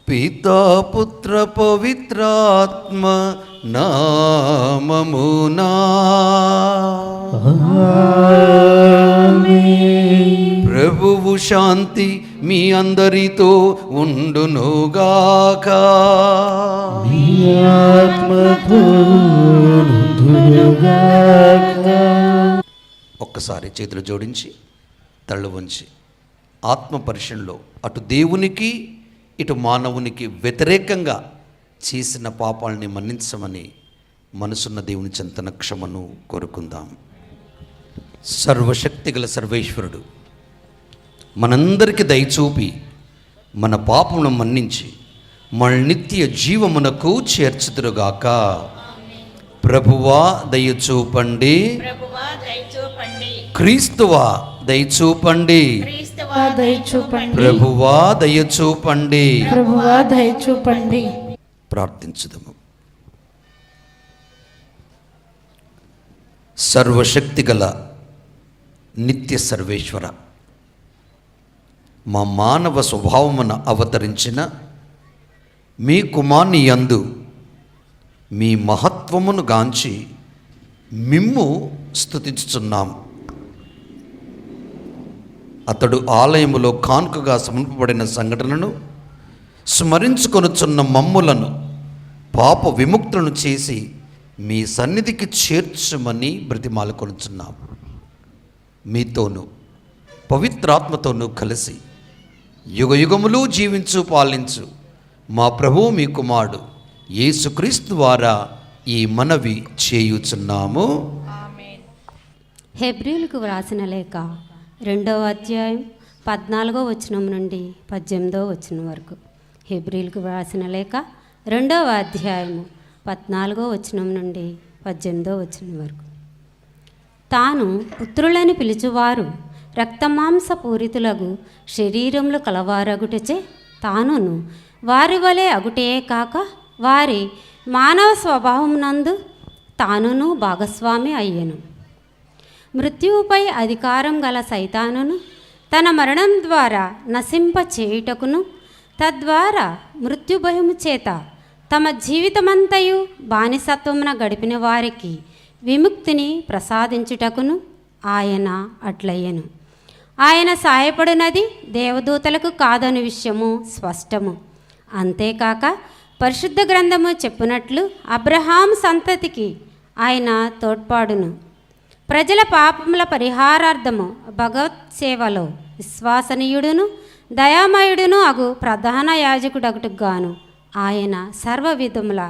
పితా పుత్ర పవిత్రాత్మ నామమునా. ప్రభువు శాంతి మీ అందరితో ఉండునుగాక. ఒక్కసారి చేతులు జోడించి తళ్ళు వంచి ఆత్మ పరిశీలనలో అటు దేవునికి ఇటు మానవునికి వ్యతిరేకంగా చేసిన పాపాలని మన్నించమని మనసున్న దేవుని చెంతన క్షమను కోరుకుందాం. సర్వశక్తిగల సర్వేశ్వరుడు మనందరికీ దయచూపి మన పాపమును మన్నించి మన నిత్య జీవమునకు చేర్చుదురుగాక. ప్రభువా దయచూపండి, క్రీస్తువా దయచూపండి, ప్రభువా దయచూపండి, ప్రభువా దయచూపండి. ప్రార్థించుదము. సర్వశక్తిగల నిత్య సర్వేశ్వర, మా మానవ స్వభావమున అవతరించిన మీ కుమారుని యందు మీ మహత్వమును గాంచి మిమ్ము స్తుతించుచున్నాం. అతడు ఆలయములో కానుకగా సమర్పబడిన సంఘటనను స్మరించుకొనుచున్న మమ్ములను పాప విముక్తులను చేసి మీ సన్నిధికి చేర్చమని బ్రతిమాలుకొనుచున్నాం. మీతోనూ పవిత్రాత్మతోనూ కలిసి యుగయుగములు జీవించు పాలించు మా ప్రభువు మీ కుమారుడు యేసుక్రీస్తు ద్వారా ఈ మనవి చేయుచున్నాము. హెబ్రీలకు వ్రాసిన లేఖ 2వ అధ్యాయం 14వ వచనం నుండి 18వ వచనం వరకు. హెబ్రీలకు వ్రాసిన లేఖ 2వ అధ్యాయము 14వ వచనం నుండి 18వ వచనం వరకు. తాను పుత్రులని పిలుచువారు రక్తమాంస పూరితులగు శరీరములు కలవారగుటచే తానును వారి వలె అగుటే కాక వారి మానవ స్వభావమునందు తానును భాగస్వామి అయ్యెను. మృత్యువుపై అధికారం గల సైతానును తన మరణం ద్వారా నశింప చేయుటకును తద్వారా మృత్యుభయము చేత తమ జీవితమంతయు బానిసత్వమున గడిపిన వారికి విముక్తిని ప్రసాదించుటకును ఆయన అట్లయ్యెను. ఆయన సాయపడినది దేవదూతలకు కాదని విషయము స్పష్టము. అంతేకాక పరిశుద్ధ గ్రంథము చెప్పునట్లు అబ్రహాం సంతతికి ఆయన తోడ్పాడును. ప్రజల పాపముల పరిహారార్థము భగవత్ సేవలో విశ్వసనీయుడును దయామయుడును అగు ప్రధాన యాజకుడగుటకు గాను ఆయన సర్వ విధముల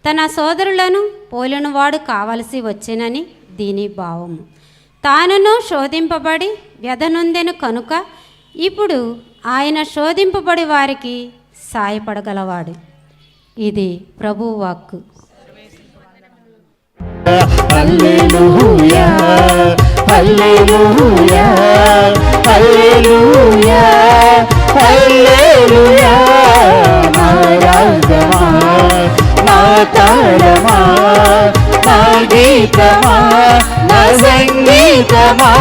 తన సోదరులను పోలినవాడు కావలసి వచ్చెనని దీని భావము. తానును శోధింపబడి వ్యధనొందెను కనుక ఇప్పుడు ఆయన శోధింపబడి వారికి సాయపడగలవాడు. ఇది ప్రభువు వాక్కు. హల్లెలూయా హల్లెలూయా హల్లెలూయా హల్లెలూయా. మా రాజమా మా తారమా మా గీతమా మా సంగీతమా.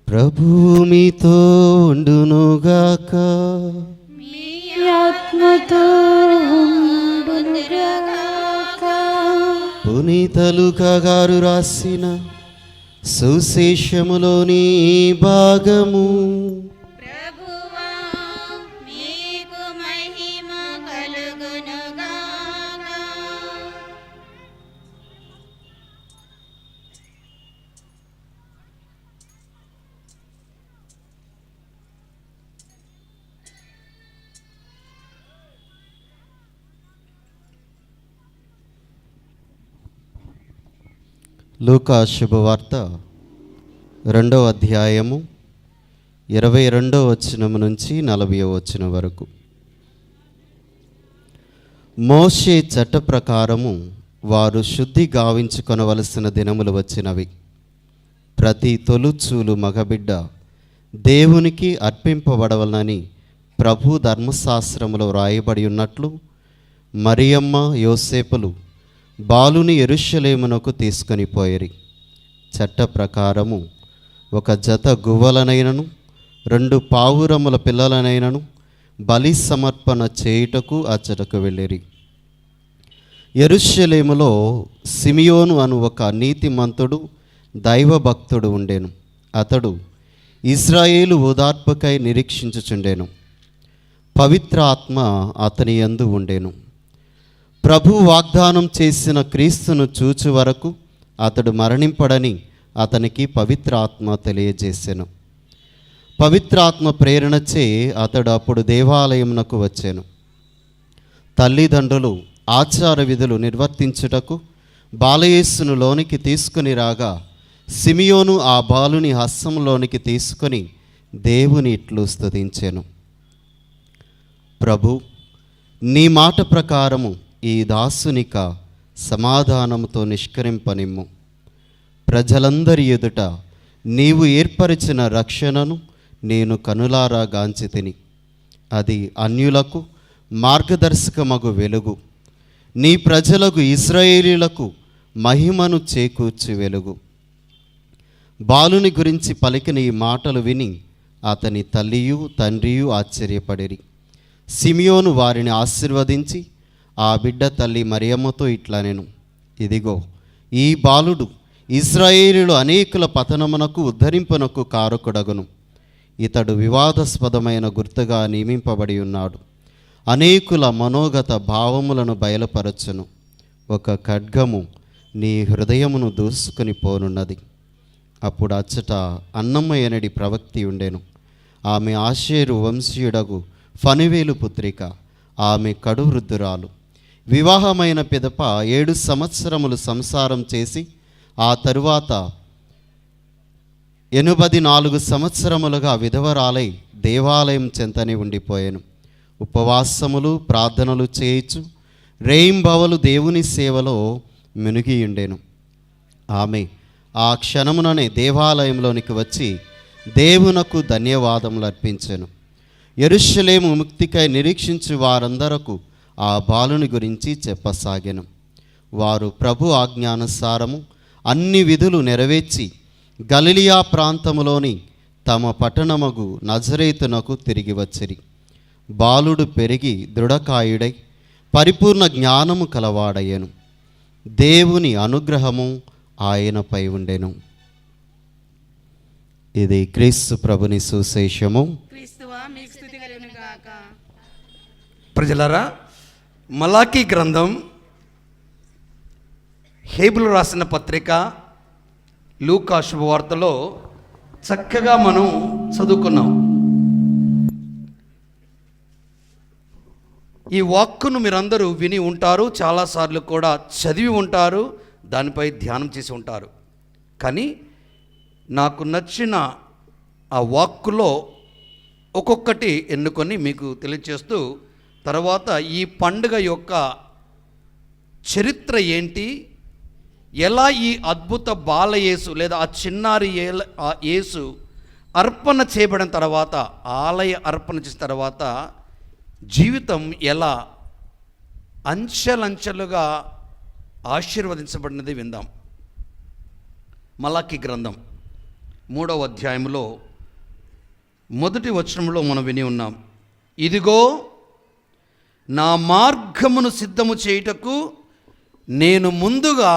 ప్రభు మీతో ఉండునుగాక. ఆత్మతో ఉండునుగాక. పునీత లూకా గారు రాసిన సుశేషములోని భాగము. ప్రభువా మీకు మహిమ కలుగునుగాక. లూకా శుభవార్త 2వ అధ్యాయము 22వ వచనం నుంచి 40వ వచనం వరకు. మోషే చట్ట ప్రకారము వారు శుద్ధి గావించుకొనవలసిన దినములు వచ్చినవి. ప్రతి తొలుచూలు మగబిడ్డ దేవునికి అర్పింపబడవలనని ప్రభు ధర్మశాస్త్రములో వ్రాయబడి ఉన్నట్లు మరియమ్మ యోసేపులు బాలుని యెరూషలేమునకు తీసుకొని పోయిరి. చట్ట ప్రకారము ఒక జత గువ్వలనైనను 2 పావురముల పిల్లలనైనను బలి సమర్పణ చేయుటకు అచ్చటకు వెళ్ళిరి. యెరూషలేములో సిమియోను అను ఒక నీతిమంతుడు దైవభక్తుడు ఉండెను. అతడు ఇశ్రాయేలు ఓదార్పుకై నిరీక్షించుచుండెను. పవిత్ర ఆత్మ అతని యందు ఉండెను. ప్రభు వాగ్దానం చేసిన క్రీస్తును చూచు వరకు అతడు మరణింపడని అతనికి పవిత్ర ఆత్మ తెలియజేసెను. పవిత్రాత్మ ప్రేరణచే అతడు అప్పుడు దేవాలయమునకు వచ్చెను. తల్లిదండ్రులు ఆచార విధులు నిర్వర్తించుటకు బాలయేసును లోనికి తీసుకుని రాగా సిమియోను ఆ బాలుని హస్తంలోనికి తీసుకొని దేవుని ఇట్లు స్తుతించెను. ప్రభు, నీ మాట ప్రకారము ఈ దాసునిక సమాధానముతో నిష్కరింపనిమ్ము. ప్రజలందరి ఎదుట నీవు ఏర్పరిచిన రక్షణను నేను కనులారా గాంచి తిని, అది అన్యులకు మార్గదర్శకమగు వెలుగు, నీ ప్రజలకు ఇశ్రాయేలీలకు మహిమను చేకూర్చి వెలుగు. బాలుని గురించి పలికిన ఈ మాటలు విని అతని తల్లియు తండ్రియు ఆశ్చర్యపడిరి. సిమియోను వారిని ఆశీర్వదించి ఆ బిడ్డ తల్లి మరియమ్మతో ఇట్లనెను, ఇదిగో ఈ బాలుడు ఇశ్రాయేలీయులు అనేకుల పతనమునకు ఉద్ధరింపునకు కారకుడగును. ఇతడు వివాదాస్పదమైన గుర్తుగా నియమింపబడి ఉన్నాడు. అనేకుల మనోగత భావములను బయలుపరచును. ఒక ఖడ్గము నీ హృదయమును దూసుకుని పోనున్నది. అప్పుడు అచ్చట అన్నమ్మయనడి ప్రవక్తి ఉండెను. ఆమె ఆషేరు వంశీయుడగు ఫనువేలు పుత్రిక. ఆమె కడు వృద్ధురాలు. వివాహమైన పిదప 7 సంవత్సరములు సంసారం చేసి ఆ తరువాత 84 సంవత్సరములుగా విధవరాలై దేవాలయం చెంతనే ఉండిపోయాను. ఉపవాసములు ప్రార్థనలు చేయుచు రేయింబవలు దేవుని సేవలో మునిగియుండెను. ఆమె ఆ క్షణముననే దేవాలయంలోనికి వచ్చి దేవునకు ధన్యవాదములు అర్పించెను. యెరూషలేము ముక్తికై నిరీక్షించు వారందరకు ఆ బాలుని గురించి చెప్పసాగెను. వారు ప్రభు ఆజ్ఞానుసారము అన్ని విధులు నెరవేర్చి గలిలియా ప్రాంతములోని తమ పట్టణమగు నజరేతునకు తిరిగి వచ్చిరి. బాలుడు పెరిగి దృఢకాయుడై పరిపూర్ణ జ్ఞానము కలవాడయ్యను. దేవుని అనుగ్రహము ఆయనపై ఉండెను. ఇది క్రీస్తు ప్రభుని సుశేషము. క్రీస్తువా మీకు స్తుతి కలుగును గాక. ప్రజలారా, మలాకీ గ్రంథం, హేబులు రాసిన పత్రిక, లూకా శుభవార్తలో చక్కగా మనం చదువుకున్నాం. ఈ వాక్కును మీరందరూ విని ఉంటారు, చాలాసార్లు కూడా చదివి ఉంటారు, దానిపై ధ్యానం చేసి ఉంటారు. కానీ నాకు నచ్చిన ఆ వాక్కులో ఒక్కొక్కటి ఎన్నుకొని మీకు తెలియచేస్తూ, తర్వాత ఈ పండుగ యొక్క చరిత్ర ఏంటి, ఎలా ఈ అద్భుత బాలయేసు లేదా ఆ చిన్నారి ఆ యేసు అర్పణ చేయబడిన తర్వాత, ఆలయ అర్పణ చేసిన తర్వాత జీవితం ఎలా అంచెలంచెలుగా ఆశీర్వదించబడినది విందాం. మలాకీ గ్రంథం 3వ అధ్యాయంలో 1వ వచనంలో మనం విని ఉన్నాం. ఇదిగో నా మార్గమును సిద్ధము చేయుటకు నేను ముందుగా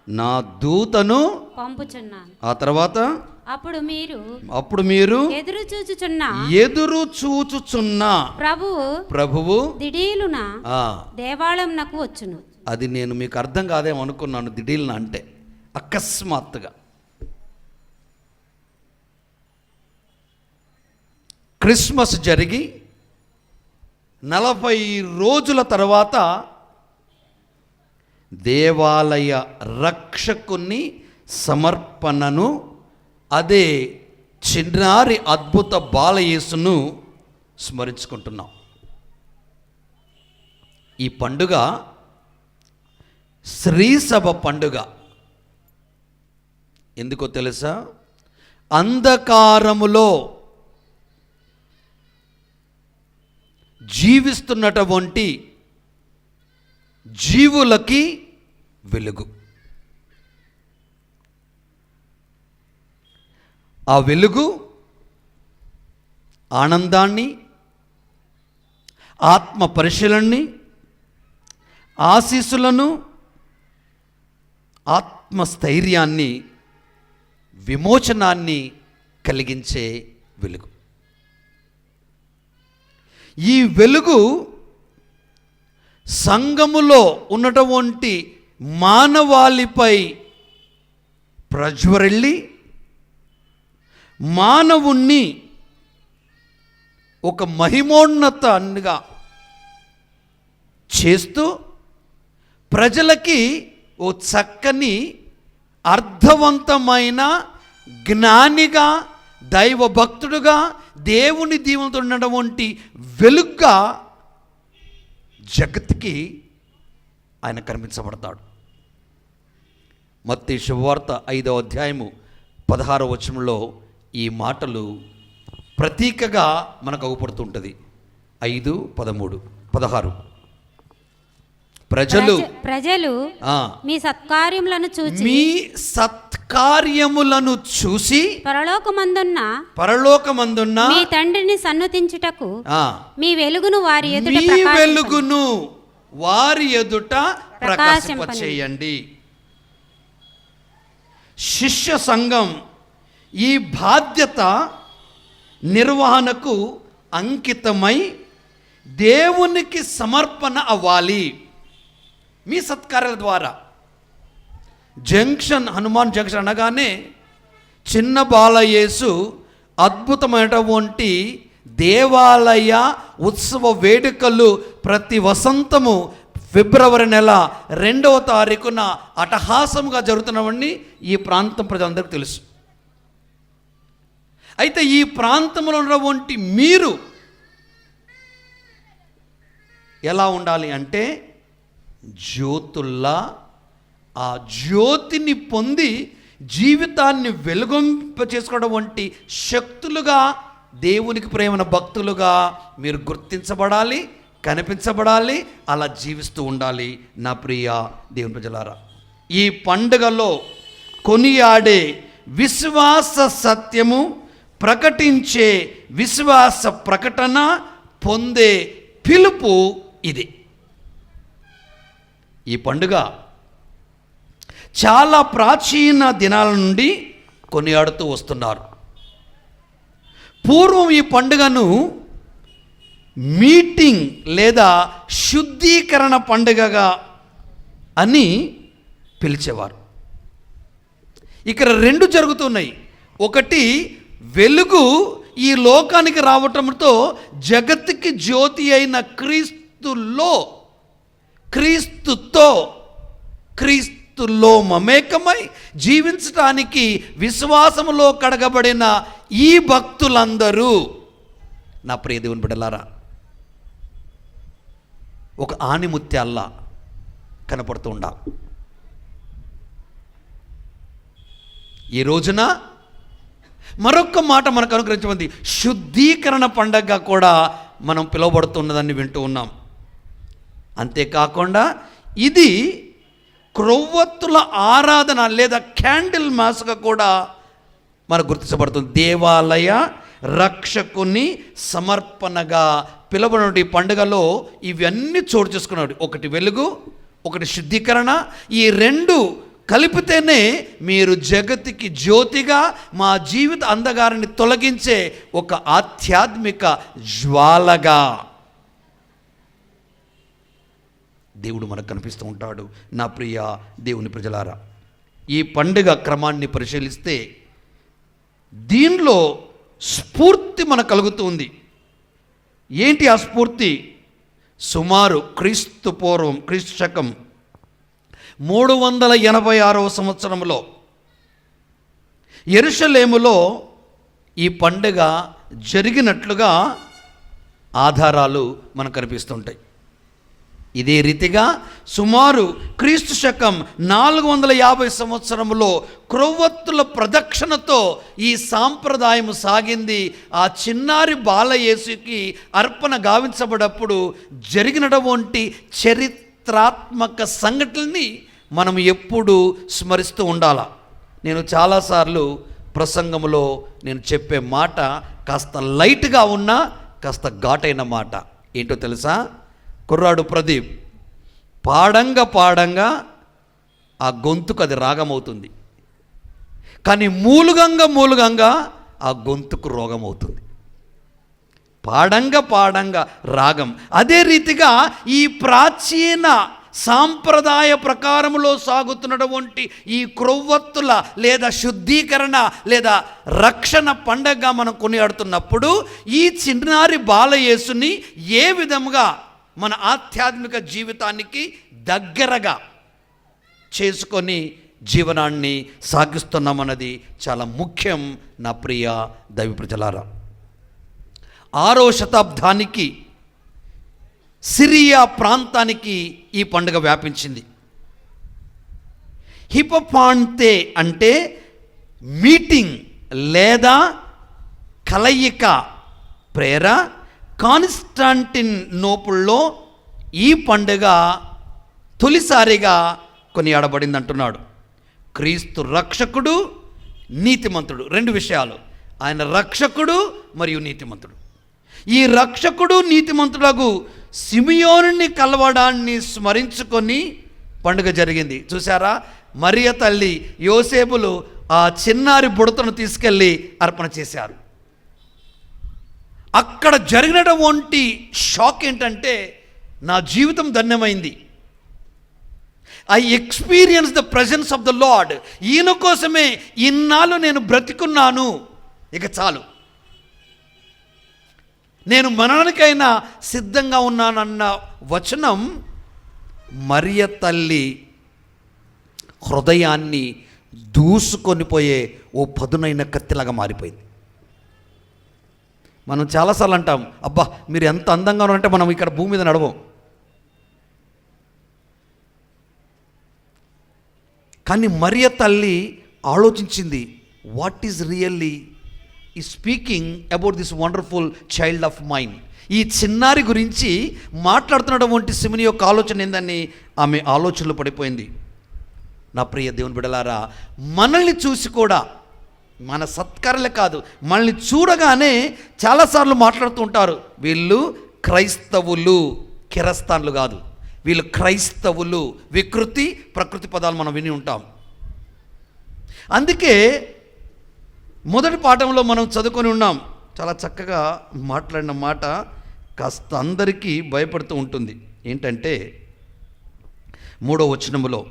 నా దూతను పంపుచున్నాను. ఆ తర్వాత అప్పుడు మీరు ఎదురు చూచుచున్న ప్రభువు దిడీలున దేవాలయంనకు వచ్చును. అది నేను మీకు అర్థం కాదేమో అనుకున్నాను. దిడీలున అంటే అకస్మాత్తుగా. క్రిస్మస్ జరిగి 40 రోజుల తర్వాత దేవాలయ రక్షకుని సమర్పణను, అదే చిన్నారి అద్భుత బాలయేసును స్మరించుకుంటున్నాం. ఈ పండుగ శ్రీసభ పండుగ. ఎందుకో తెలుసా? అంధకారములో జీవిస్తున్నటువంటి జీవులకి వెలుగు. ఆ వెలుగు ఆనందాన్ని, ఆత్మ పరిశీలనని, ఆశీస్సులను, ఆత్మస్థైర్యాన్ని, విమోచనాన్ని కలిగించే వెలుగు. ఈ వెలుగు సంఘములో ఉన్నటువంటి మానవాళిపై ప్రజ్వరిల్లి మానవుణ్ణి ఒక మహిమోన్నతంగా చేస్తూ ప్రజలకి ఓ చక్కని అర్థవంతమైన జ్ఞానిగా, దైవభక్తుడుగా, దేవుని దీవెనతో ఉన్నటువంటి వెలుగ్గా జగత్తుకి ఆయన కనిపించబడతాడు. మత్తయి శుభవార్త 5వ అధ్యాయము 16వ వచనంలో ఈ మాటలు ప్రతీకగా మనకు అగుపడుతుంటుంది. 5, 13, 16. ప్రజలు మీ సత్కార్యములను చూసి పరలోకమందున్న మీ తండ్రిని సన్నుతించుటకు మీ వెలుగును వారి ఎదుట ప్రకాశింపచేయండి. శిష్య సంఘం ఈ బాధ్యత నిర్వహణకు అంకితమై దేవునికి సమర్పణ అవ్వాలి. మీ సత్కార్యాల ద్వారా హనుమాన్ జంక్షన్ అనగానే చిన్న బాలయేసు అద్భుతమైనటువంటి దేవాలయ ఉత్సవ వేడుకలు ప్రతి వసంతము ఫిబ్రవరి నెల 2వ తారీఖున అట్టహాసంగా జరుగుతున్నవన్నీ ఈ ప్రాంతం ప్రజలందరికీ తెలుసు. అయితే ఈ ప్రాంతంలో ఉన్నటువంటి మీరు ఎలా ఉండాలి అంటే జ్యోతుల్లా ఆ జ్యోతిని పొంది జీవితాన్ని వెలుగొంప చేసుకోవడం వంటి శక్తులుగా, దేవునికి ప్రేమన భక్తులుగా మీరు గుర్తించబడాలి, కనిపించబడాలి, అలా జీవిస్తూ ఉండాలి. నా ప్రియ దేవుని ప్రజలారా, ఈ పండుగలో కొనియాడే విశ్వాస సత్యము, ప్రకటించే విశ్వాస ప్రకటన, పొందే పిలుపు ఇది. ఈ పండుగ చాలా ప్రాచీన దినాల నుండి కొనియాడుతూ వస్తున్నారు. పూర్వం ఈ పండుగను మీటింగ్ లేదా శుద్ధీకరణ పండుగగా అని పిలిచేవారు. ఇక్కడ 2 జరుగుతున్నాయి. ఒకటి, వెలుగు ఈ లోకానికి రావటంతో జగత్తుకి జ్యోతి అయిన క్రీస్తులో మమేకమై జీవించటానికి విశ్వాసములో కడగబడిన ఈ భక్తులందరూ, నా ప్రియ దేవుని బిడ్డలారా, ఒక ఆణిముత్యాల్లా కనపడుతూ ఉండాలి. ఈ రోజున మరొక మాట మనకు అనుగ్రహించబడింది. శుద్ధీకరణ పండగ కూడా మనం పిలువబడుతున్నదాన్ని వింటూ ఉన్నాం. అంతేకాకుండా ఇది క్రొవ్వొత్తుల ఆరాధన లేదా క్యాండిల్ మాస్గా కూడా మనకు గుర్తించబడుతుంది. దేవాలయ రక్షకుని సమర్పణగా పిలువబడిన ఈ పండుగలో ఇవన్నీ చోటు చేసుకున్నాడు. ఒకటి వెలుగు, ఒకటి శుద్ధీకరణ. ఈ 2 కలిపితేనే మీరు జగతికి జ్యోతిగా, మా జీవిత అంధకారాన్ని తొలగించే ఒక ఆధ్యాత్మిక జ్వాలగా దేవుడు మనకు కనిపిస్తూ ఉంటాడు. నా ప్రియ దేవుని ప్రజలారా, ఈ పండుగ క్రమాన్ని పరిశీలిస్తే దీనిలో స్ఫూర్తి మనకు కలుగుతుంది. ఏంటి ఆ స్ఫూర్తి? సుమారు క్రీస్తు పూర్వం, క్రీస్తు శకం 386వ సంవత్సరంలో యెరూషలేములో ఈ పండుగ జరిగినట్లుగా ఆధారాలు మనకు కనిపిస్తుంటాయి. ఇదే రీతిగా సుమారు క్రీస్తు శకం 450 సంవత్సరంలో క్రొవ్వొత్తుల ప్రదక్షిణతో ఈ సాంప్రదాయం సాగింది. ఆ చిన్నారి బాలయేసుకి అర్పణ గావించబడప్పుడు జరిగినటువంటి చరిత్రాత్మక సంఘటనని మనం ఎప్పుడు స్మరిస్తూ ఉండాలా. నేను చాలాసార్లు ప్రసంగంలో నేను చెప్పే మాట కాస్త లైట్గా ఉన్నా కాస్త ఘాటైన మాట. ఏంటో తెలుసా? కుర్రాడు ప్రదీప్ పాడంగా ఆ గొంతుకు అది రాగమవుతుంది, కానీ మూలుగంగా ఆ గొంతుకు రోగమవుతుంది. పాడంగా రాగం. అదే రీతిగా ఈ ప్రాచీన సాంప్రదాయ ప్రకారములో సాగుతున్నటువంటి ఈ క్రొవ్వొత్తుల లేదా శుద్ధీకరణ లేదా రక్షణ పండగగా మనం కొనియాడుతున్నప్పుడు ఈ చిన్నారి బాలయేసుని ఏ విధముగా మన ఆధ్యాత్మిక జీవితానికి దగ్గరగా చేసుకొని జీవనాన్ని సాగిస్తున్నామన్నది చాలా ముఖ్యం. నా ప్రియ దైవ ప్రజలారా, 6వ శతాబ్దానికి సిరియా ప్రాంతానికి ఈ పండుగ వ్యాపించింది. హిపపాంతే అంటే మీటింగ్ లేదా కలయిక, ప్రేర. కాన్స్టాంటినోపుల్లో ఈ పండుగ తొలిసారిగా కొనియాడబడింది అంటున్నాడు. క్రీస్తు రక్షకుడు, నీతిమంతుడు, 2 విషయాలు. ఆయన రక్షకుడు మరియు నీతిమంతుడు. ఈ రక్షకుడు నీతిమంతులకు సిమియోనుని కలవడాన్ని స్మరించుకొని పండుగ జరిగింది. చూసారా? మరియ తల్లి యోసేపులు ఆ చిన్నారి బుడతను తీసుకెళ్ళి అర్పణ చేశారు. అక్కడ జరిగినటువంటి షాక్ ఏంటంటే, నా జీవితం ధన్యమైంది. I experience the presence of the lord. ఈయన కోసమే ఇన్నాళ్ళు నేను బ్రతికున్నాను, ఇక చాలు, నేను మరణానికైనా సిద్ధంగా ఉన్నానన్న వచనం మరియ తల్లి హృదయాన్ని దూసుకొని పోయే ఓ పదునైన కత్తిలాగా మారిపోయింది. మనం చాలాసార్లు అంటాం, అబ్బా మీరు ఎంత అందంగా ఉన్నారంటే మనం ఇక్కడ భూమి మీద నడవం. కానీ మరియ తల్లి ఆలోచించింది, వాట్ ఈజ్ రియల్లీ ఈ speaking about this wonderful child of mind. ఈ చిన్నారి గురించి మాట్లాడుతున్నటువంటి సిమిని యొక్క ఆలోచన ఏందని ఆమె ఆలోచనలు పడిపోయింది. నా ప్రియ దేవుని బిడ్డలారా, మనల్ని చూసి కూడా, మన సత్కారాలే కాదు, మనల్ని చూడగానే చాలాసార్లు మాట్లాడుతూ ఉంటారు, వీళ్ళు క్రైస్తవులు, కిరస్తాన్లు కాదు, వీళ్ళు క్రైస్తవులు. వికృతి ప్రకృతి పదాలు మనం విని ఉంటాం. అందుకే మొదటి పాఠంలో మనం చదువుకొని ఉన్నాం. చాలా చక్కగా మాట్లాడిన మాట కాస్త అందరికీ భయపడుతూ ఉంటుంది. ఏంటంటే 3వ వచనములో,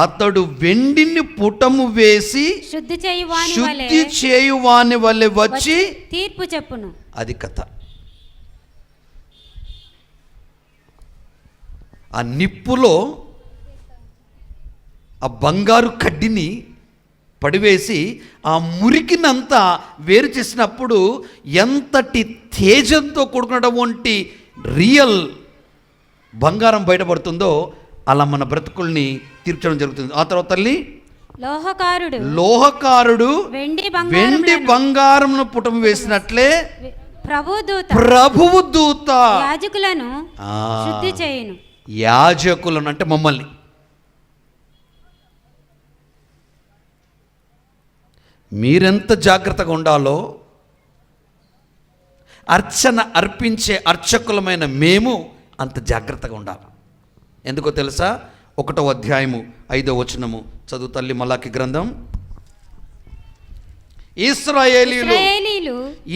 అతడు వెండిని పుటము వేసి శుద్ధి చేయువాని వలె వచ్చి తీర్పు చెప్పును. అది కథ. ఆ నిప్పులో ఆ బంగారు కడ్డిని పడివేసి ఆ మురికినంతా వేరు చేసినప్పుడు ఎంతటి తేజంతో కూడుకున్నటువంటి రియల్ బంగారం బయటపడుతుందో అలా మన బ్రతుకుల్ని తీర్చడం జరుగుతుంది. ఆ తర్వాత తల్లి లోహకారుడు వెండి బంగారమును పుటము వేసినట్లే ప్రభువు దూత యాజకులను శుద్ధి చేయును. యాజకులను అంటే మమ్మల్ని. మీరెంత జాగ్రత్తగా ఉండాలో అర్చన అర్పించే అర్చకులమైన మేము అంత జాగ్రత్తగా ఉండాలి. ఎందుకో తెలుసా? 1వ అధ్యాయము 5వ వచనము చదువు తల్లి. మలాకి గ్రంథం. ఇశ్రాయేలీయులు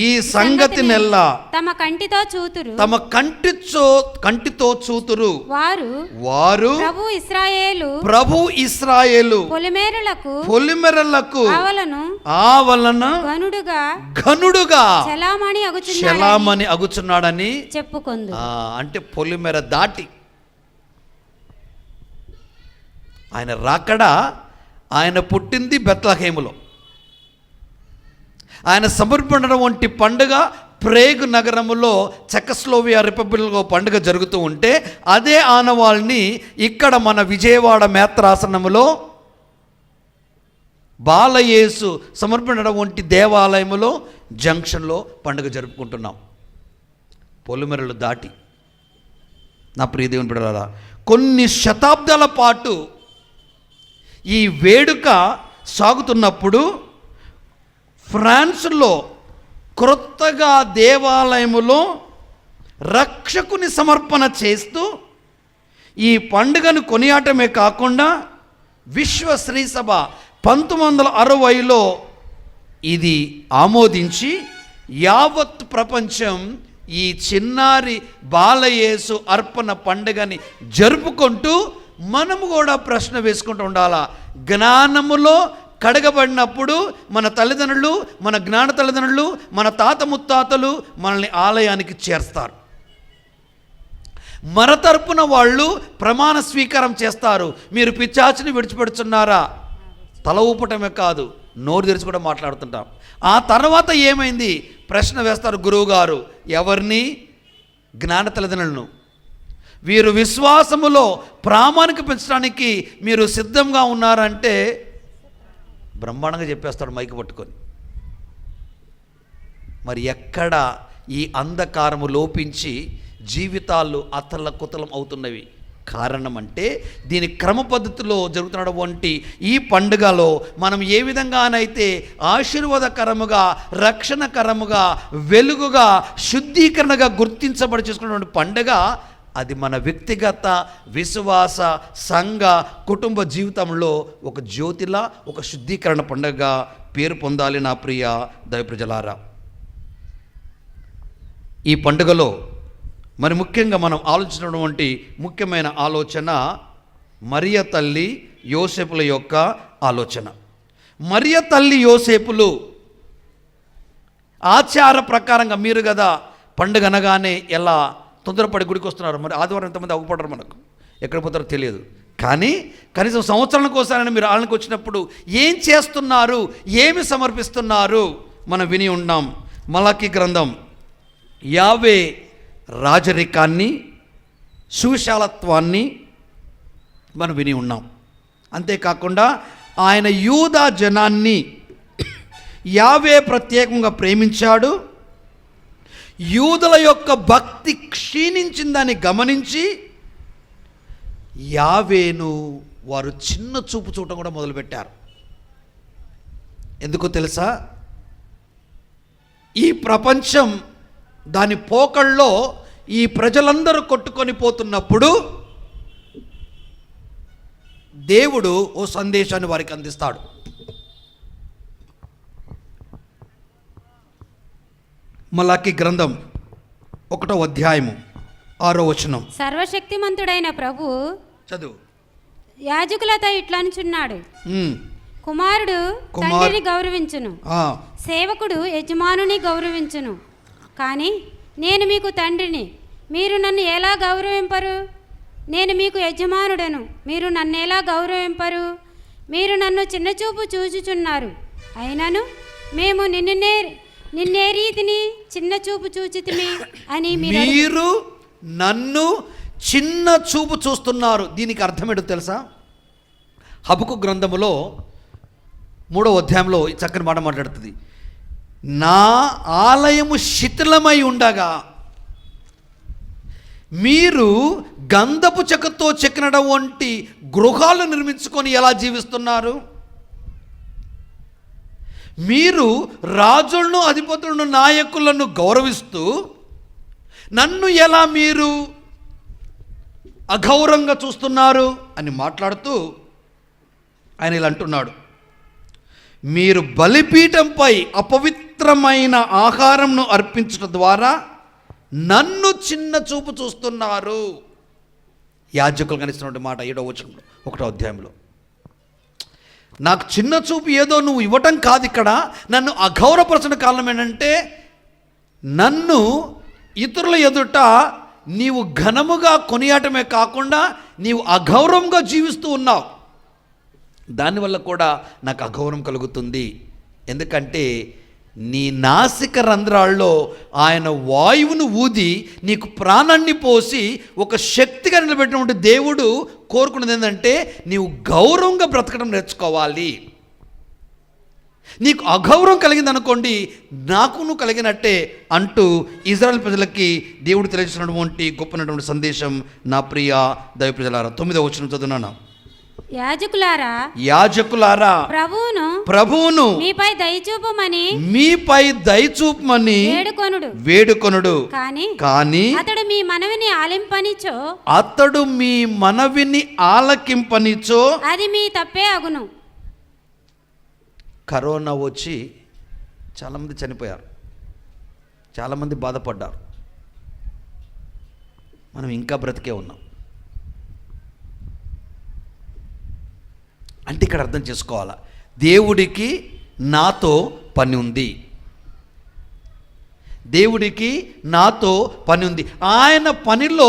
ఈ సంగతి నెల్లా తమ కంటితో చూతురు. వారు ప్రభు ఇశ్రాయేలు పొలిమెరలకు ఆవలన ఘనుడుగా చలామణి అగుచున్నాడని చెప్పుకుంది. అంటే పొలిమెర దాటి ఆయన రాకడా. ఆయన పుట్టింది బెత్లహేములో. ఆయన సమర్పణ వంటి పండుగ ప్రేగ్ నగరములో చెకస్లోవియా రిపబ్లిక్లో పండుగ జరుగుతూ ఉంటే అదే ఆనవాళ్ళని ఇక్కడ మన విజయవాడ మేత్రాసనములో బాలయేసు సమర్పణ వంటి దేవాలయములో జంక్షన్లో పండుగ జరుపుకుంటున్నాం. పొలిమెరలు దాటి. నా ప్రియ దేవుని బిడ్డలారా, కొన్ని శతాబ్దాల పాటు ఈ వేడుక సాగుతున్నప్పుడు ఫ్రాన్స్లో క్రొత్తగా దేవాలయములో రక్షకుని సమర్పణ చేస్తూ ఈ పండుగను కొనియాటమే కాకుండా విశ్వ శ్రీ సభ 1960లో ఇది ఆమోదించి యావత్ ప్రపంచం ఈ చిన్నారి బాలయేసు అర్పణ పండుగని జరుపుకుంటూ మనము కూడా ప్రశ్న వేసుకుంటూ ఉండాలా. జ్ఞానములో కడగబడినప్పుడు మన తల్లిదండ్రులు, మన జ్ఞాన తల్లిదండ్రులు, మన తాత ముత్తాతలు మనల్ని ఆలయానికి చేర్స్తారు. మరతరపున వాళ్ళు ప్రమాణ స్వీకారం చేస్తారు. మీరు పిశాచిని విడిచిపెడుతున్నారా? తల ఊపటమే కాదు, నోరు తెరిచి కూడా మాట్లాడుతుంటాం. ఆ తర్వాత ఏమైంది? ప్రశ్న వేస్తారు గురువుగారు. ఎవరిని? జ్ఞాన తల్లిదండ్రులను. వీరు విశ్వాసములో ప్రామాణిక పెంచడానికి మీరు సిద్ధంగా ఉన్నారంటే బ్రహ్మాండంగా చెప్పేస్తాడు మైకు పట్టుకొని. మరి ఎక్కడ ఈ అంధకారము లోపించి జీవితాలు అతలకుతలం అవుతున్నవి? కారణం అంటే దీని క్రమ పద్ధతిలో జరుగుతున్నటువంటి ఈ పండుగలో మనం ఏ విధంగానైతే ఆశీర్వాదకరముగా, రక్షణకరముగా, వెలుగుగా, శుద్ధీకరణగా గుర్తించబడి చేసుకున్నటువంటి పండుగ, అది మన వ్యక్తిగత విశ్వాస సంఘ కుటుంబ జీవితంలో ఒక జ్యోతిలా, ఒక శుద్ధీకరణ పండుగగా పేరు పొందాలి. నా ప్రియ దైవ ప్రజలారా, ఈ పండుగలో మరి ముఖ్యంగా మనం ఆలోచించినటువంటి ముఖ్యమైన ఆలోచన మరియ తల్లి యోసేపుల యొక్క ఆలోచన. మరియ తల్లి యోసేపులు ఆచార ప్రకారంగా, మీరు కదా పండుగ అనగానే ఎలా తొందరపడి గుడికి వస్తున్నారు. మరి ఆదివారం ఎంతమంది అవ్వపడరు, మనకు ఎక్కడ పోతారో తెలియదు. కానీ కనీసం సంవత్సరానికి ఒకసారి మీరు ఆలయానికి వచ్చినప్పుడు ఏం చేస్తున్నారు, ఏమి సమర్పిస్తున్నారు మనం విని ఉన్నాం. మలాకీ గ్రంథం యావే రాజరికాన్ని, సుశాలత్వాన్ని మనం విని ఉన్నాం. అంతేకాకుండా ఆయన యూదా జనాన్ని యావే ప్రత్యేకంగా ప్రేమించాడు. యూదుల యొక్క భక్తి క్షీణించిందని గమనించి యావేను వారు చిన్న చూపు చూడటం కూడా మొదలుపెట్టారు. ఎందుకో తెలుసా? ఈ ప్రపంచం దాని పోకళ్ళలో ఈ ప్రజలందరూ కొట్టుకొని పోతున్నప్పుడు దేవుడు ఓ సందేశాన్ని వారికి అందిస్తాడు. మలాకీ గ్రంథం 1వ అధ్యాయము 6వ వచనం. సర్వశక్తిమంతుడైన ప్రభు చదువు. యాజకులతో ఇట్లనుచున్నాడు, కుమారుడు తండ్రిని గౌరవించును, సేవకుడు యజమానుని గౌరవించును. కానీ నేను మీకు తండ్రిని, మీరు నన్ను ఎలా గౌరవింపరు? నేను మీకు యజమానుడను, మీరు నన్ను ఎలా గౌరవింపరు? మీరు నన్ను చిన్నచూపు చూచుచున్నారు, అయినను మేము నిన్నే రీతిని చిన్న చూపు చూచితిమి అని మీరు నన్ను చిన్న చూపు చూస్తున్నారు. దీనికి అర్థమేంటో తెలుసా? హబక్కు గ్రంథములో 3వ అధ్యాయంలో ఈ చక్కని మాట మాట్లాడుతుంది. నా ఆలయము శిథిలమై ఉండగా మీరు గంధపు చెక్కతో చెక్కినటువంటి గృహాలు నిర్మించుకొని ఎలా జీవిస్తున్నారు? మీరు రాజులను, అధిపతులను, నాయకులను గౌరవిస్తూ నన్ను ఎలా మీరు అగౌరవంగా చూస్తున్నారు అని మాట్లాడుతూ ఆయన ఇలా అంటున్నాడు, మీరు బలిపీఠంపై అపవిత్రమైన ఆహారంను అర్పించడం ద్వారా నన్ను చిన్న చూపు చూస్తున్నారు. యాజకులు కనిస్తున్నటువంటి మాట 7వ వచనంలో 1వ అధ్యాయంలో. నాకు చిన్న చూపు ఏదో నువ్వు ఇవ్వటం కాదు, ఇక్కడ నన్ను అగౌరవపరచిన కారణం ఏంటంటే నన్ను ఇతరుల ఎదుట నీవు ఘనముగా కొనియాటమే కాకుండా నీవు అగౌరవంగా జీవిస్తూ ఉన్నావు. దానివల్ల కూడా నాకు అగౌరవం కలుగుతుంది. ఎందుకంటే నీ నాసిక రంధ్రాల్లో ఆయన వాయువును ఊది నీకు ప్రాణాన్ని పోసి ఒక శక్తిగా నిలబెట్టినటువంటి దేవుడు కోరుకున్నది ఏంటంటే నీవు గౌరవంగా బ్రతకడం నేర్చుకోవాలి. నీకు అగౌరవం కలిగింది అనుకోండి, నాకును కలిగినట్టే అంటూ ఇజ్రాయెల్ ప్రజలకి దేవుడు తెలియజేసినటువంటి గొప్పనటువంటి సందేశం. నా ప్రియ దైవ ప్రజలారా, 9వ వచనం చదువున్నాను. యాజకులారా ప్రభువును మీపై దయచూపమని వేడుకొనుడు. కానీ అతడు మీ మనవిని ఆలకింపనిచో అది మీ తప్పే అగును. కరోనా వచ్చి చాలామంది చనిపోయారు, చాలామంది బాధపడ్డారు. మనం ఇంకా బ్రతికే ఉన్నాం అంటే ఇక్కడ అర్థం చేసుకోవాలా, దేవుడికి నాతో పని ఉంది, దేవుడికి నాతో పని ఉంది. ఆయన పనిలో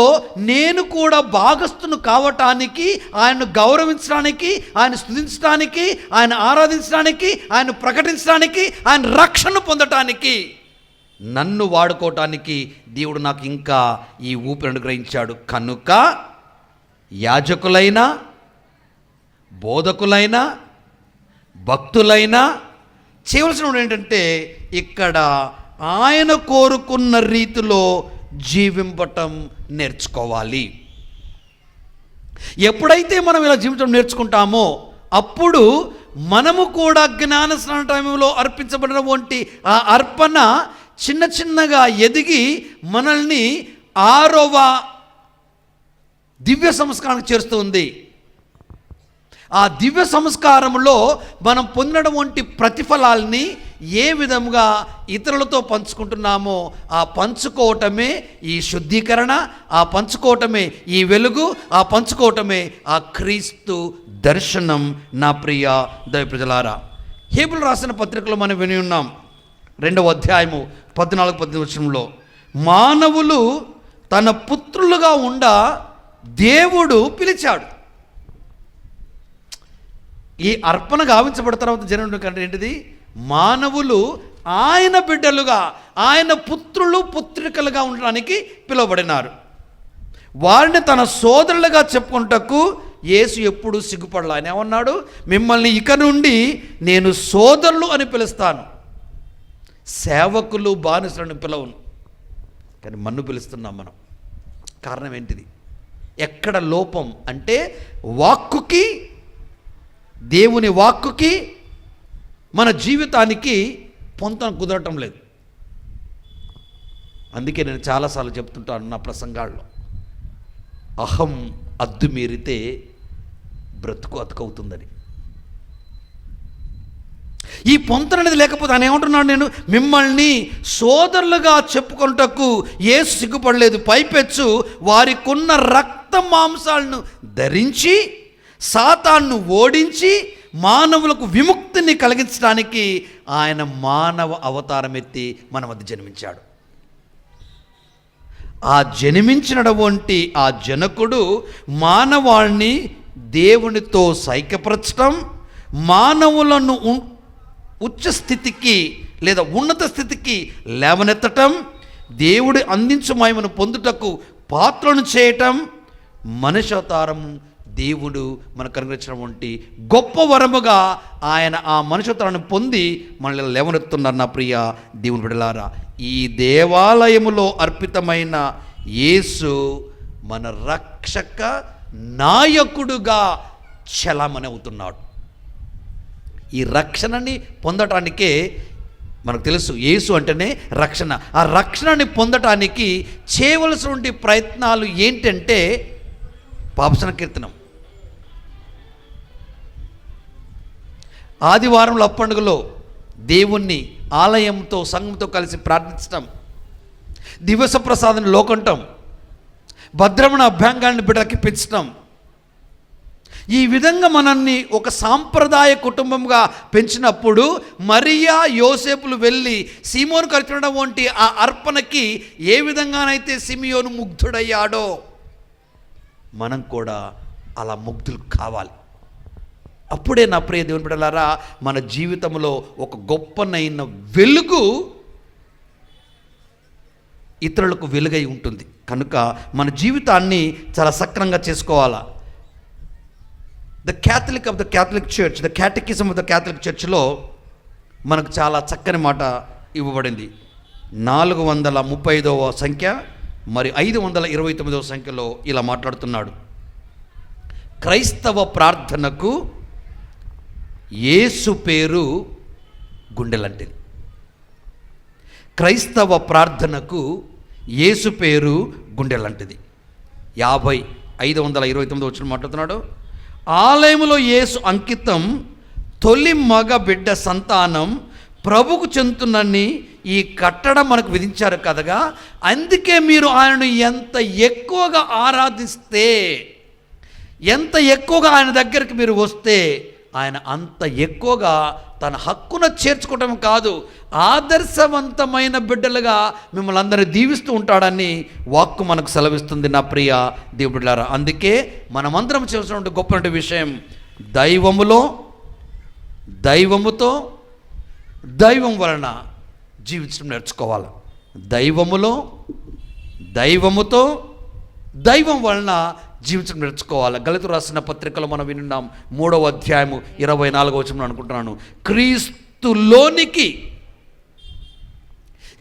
నేను కూడా భాగస్థును కావటానికి, ఆయన్ను గౌరవించడానికి, ఆయన స్తుతించడానికి, ఆయన ఆరాధించడానికి, ఆయన ప్రకటించడానికి, ఆయన రక్షణ పొందటానికి, నన్ను వాడుకోవటానికి దేవుడు నాకు ఇంకా ఈ ఊపిరి అనుగ్రహించాడు. కనుక యాజకులైనా, బోధకులైనా, భక్తులైనా చేయవలసిన ఏంటంటే ఇక్కడ ఆయన కోరుకున్న రీతిలో జీవింపటం నేర్చుకోవాలి. ఎప్పుడైతే మనం ఇలా జీవించడం నేర్చుకుంటామో అప్పుడు మనము కూడా జ్ఞాన స్నాన టైంలో అర్పించబడినటువంటి ఆ అర్పణ చిన్న చిన్నగా ఎదిగి మనల్ని 6వ దివ్య సంస్కారానికి చేరుస్తుంది. ఆ దివ్య సంస్కారంలో మనం పొందినటువంటి ప్రతిఫలాల్ని ఏ విధంగా ఇతరులతో పంచుకుంటున్నామో ఆ పంచుకోవటమే ఈ శుద్ధీకరణ, ఆ పంచుకోవటమే ఈ వెలుగు, ఆ పంచుకోవటమే ఆ క్రీస్తు దర్శనం. నా ప్రియ దైవ ప్రజలారా, హేబులు రాసిన పత్రికలో మనం విని ఉన్నాం 2వ అధ్యాయము 14-18 మానవులు తన పుత్రులుగా ఉండ దేవుడు పిలిచాడు. ఈ అర్పణ గావించబడిన తర్వాత జనం కంటే ఏంటిది, మానవులు ఆయన బిడ్డలుగా, ఆయన పుత్రులు పుత్రికలుగా ఉండడానికి పిలువబడినారు. వారిని తన సోదరులుగా చెప్పుకుంటకు యేసు ఎప్పుడు సిగ్గుపడలా. ఆయన ఏమన్నాడు, మిమ్మల్ని ఇక నుండి నేను సోదరులు అని పిలుస్తాను, సేవకులు బానిసలను పిలవను. కానీ మన్ను పిలుస్తున్నాం మనం. కారణం ఏంటిది? ఎక్కడ లోపం అంటే వాక్కుకి, దేవుని వాక్కుకి మన జీవితానికి పొంతన కుదరటం లేదు. అందుకే నేను చాలాసార్లు చెప్తుంటాను నా ప్రసంగాల్లో, అహం అద్దు మీరితే బ్రతుకు అతుకవుతుందని. ఈ పొంతన అనేది లేకపోతే ఆయన ఏమంటున్నాడు, నేను మిమ్మల్ని సోదరులుగా చెప్పుకొనుటకు యేసు సిగ్గుపడలేదు, పైపెచ్చు వారికున్న రక్త మాంసాలను ధరించి సాతాను ఓడించి మానవులకు విముక్తిని కలిగించడానికి ఆయన మానవ అవతారం ఎత్తి మన మధ్య జన్మించాడు. ఆ జన్మించినటువంటి ఆ జనకుడు మానవాళిని దేవునితో సైక్యపరచటం, మానవులను ఉచ్చ స్థితికి లేదా ఉన్నత స్థితికి లేవనెత్తటం, దేవుడి అందించు మహిమను పొందుటకు పాత్రను చేయటం, మనిషి అవతారం దేవుడు మనకు అనుగ్రహించినటువంటి గొప్ప వరముగా ఆయన ఆ మనుషులను పొంది మనల్ని లేవనెత్తున్నారు. నా ప్రియ దేవుని బిడ్డలారా, ఈ దేవాలయములో అర్పితమైన యేసు మన రక్షక నాయకుడుగా చలామణి అవుతున్నాడు. ఈ రక్షణని పొందటానికే మనకు తెలుసు, యేసు అంటేనే రక్షణ. ఆ రక్షణని పొందటానికి చేయవలసినటువంటి ప్రయత్నాలు ఏంటంటే పాపసన కీర్తనం, ఆదివారంలో అప్పండుగలో దేవుణ్ణి ఆలయంతో సంఘంతో కలిసి ప్రార్థించటం, దివస ప్రసాదాన్ని లోకంటం, భద్రమణ అభ్యంగాన్ని బిడ్డలకి పెంచటం, ఈ విధంగా మనల్ని ఒక సాంప్రదాయ కుటుంబంగా పెంచినప్పుడు మరియా యోసేపులు వెళ్ళి సీమోను ఖర్చునడం వంటి ఆ అర్పణకి ఏ విధంగానైతే సిమియోను ముగ్ధుడయ్యాడో మనం కూడా అలా ముగ్ధులు కావాలి. అప్పుడే నా ప్రియ దేవుని బిడ్డలారా మన జీవితంలో ఒక గొప్పనైన వెలుగు ఇతరులకు వెలుగై ఉంటుంది. కనుక మన జీవితాన్ని చాలా సక్రమంగా చేసుకోవాలా. The Catholic of the Catholic church, the catechism of the Catholic చర్చ్లో మనకు చాలా చక్కని మాట ఇవ్వబడింది. 435వ సంఖ్య మరి 529వ సంఖ్యలో ఇలా మాట్లాడుతున్నాడు. క్రైస్తవ ప్రార్థనకు యేసు పేరు గుండెలంటిది. క్రైస్తవ ప్రార్థనకు యేసు పేరు గుండెలంటిది. 529 వచ్చిన మాట్లాడుతున్నాడు. ఆలయములో యేసు అంకితం తొలి మగ బిడ్డ సంతానం ప్రభుకు చెందుతున్నని ఈ కట్టడం మనకు విధించారు కదగా, అందుకే మీరు ఆయనను ఎంత ఎక్కువగా ఆరాధిస్తే, ఎంత ఎక్కువగా ఆయన దగ్గరికి మీరు వస్తే, ఆయన అంత ఎక్కువగా తన హక్కున చేర్చుకోవటం కాదు, ఆదర్శవంతమైన బిడ్డలుగా మిమ్మల్ని అందరినీ దీవిస్తూ ఉంటాడని వాక్కు మనకు సెలవిస్తుంది. నా ప్రియ దేవుడులారా, అందుకే మనమందరం చేసినటువంటి గొప్ప విషయం దైవముతో దైవం వలన జీవించడం నేర్చుకోవాలి. దైవముతో దైవం వలన జీవించడం నేర్చుకోవాలి. గలతీయులకు రాసిన పత్రికలో మనం విన్నాం 3వ అధ్యాయము 24వ వచనం అనుకుంటున్నాను. క్రీస్తులోనికి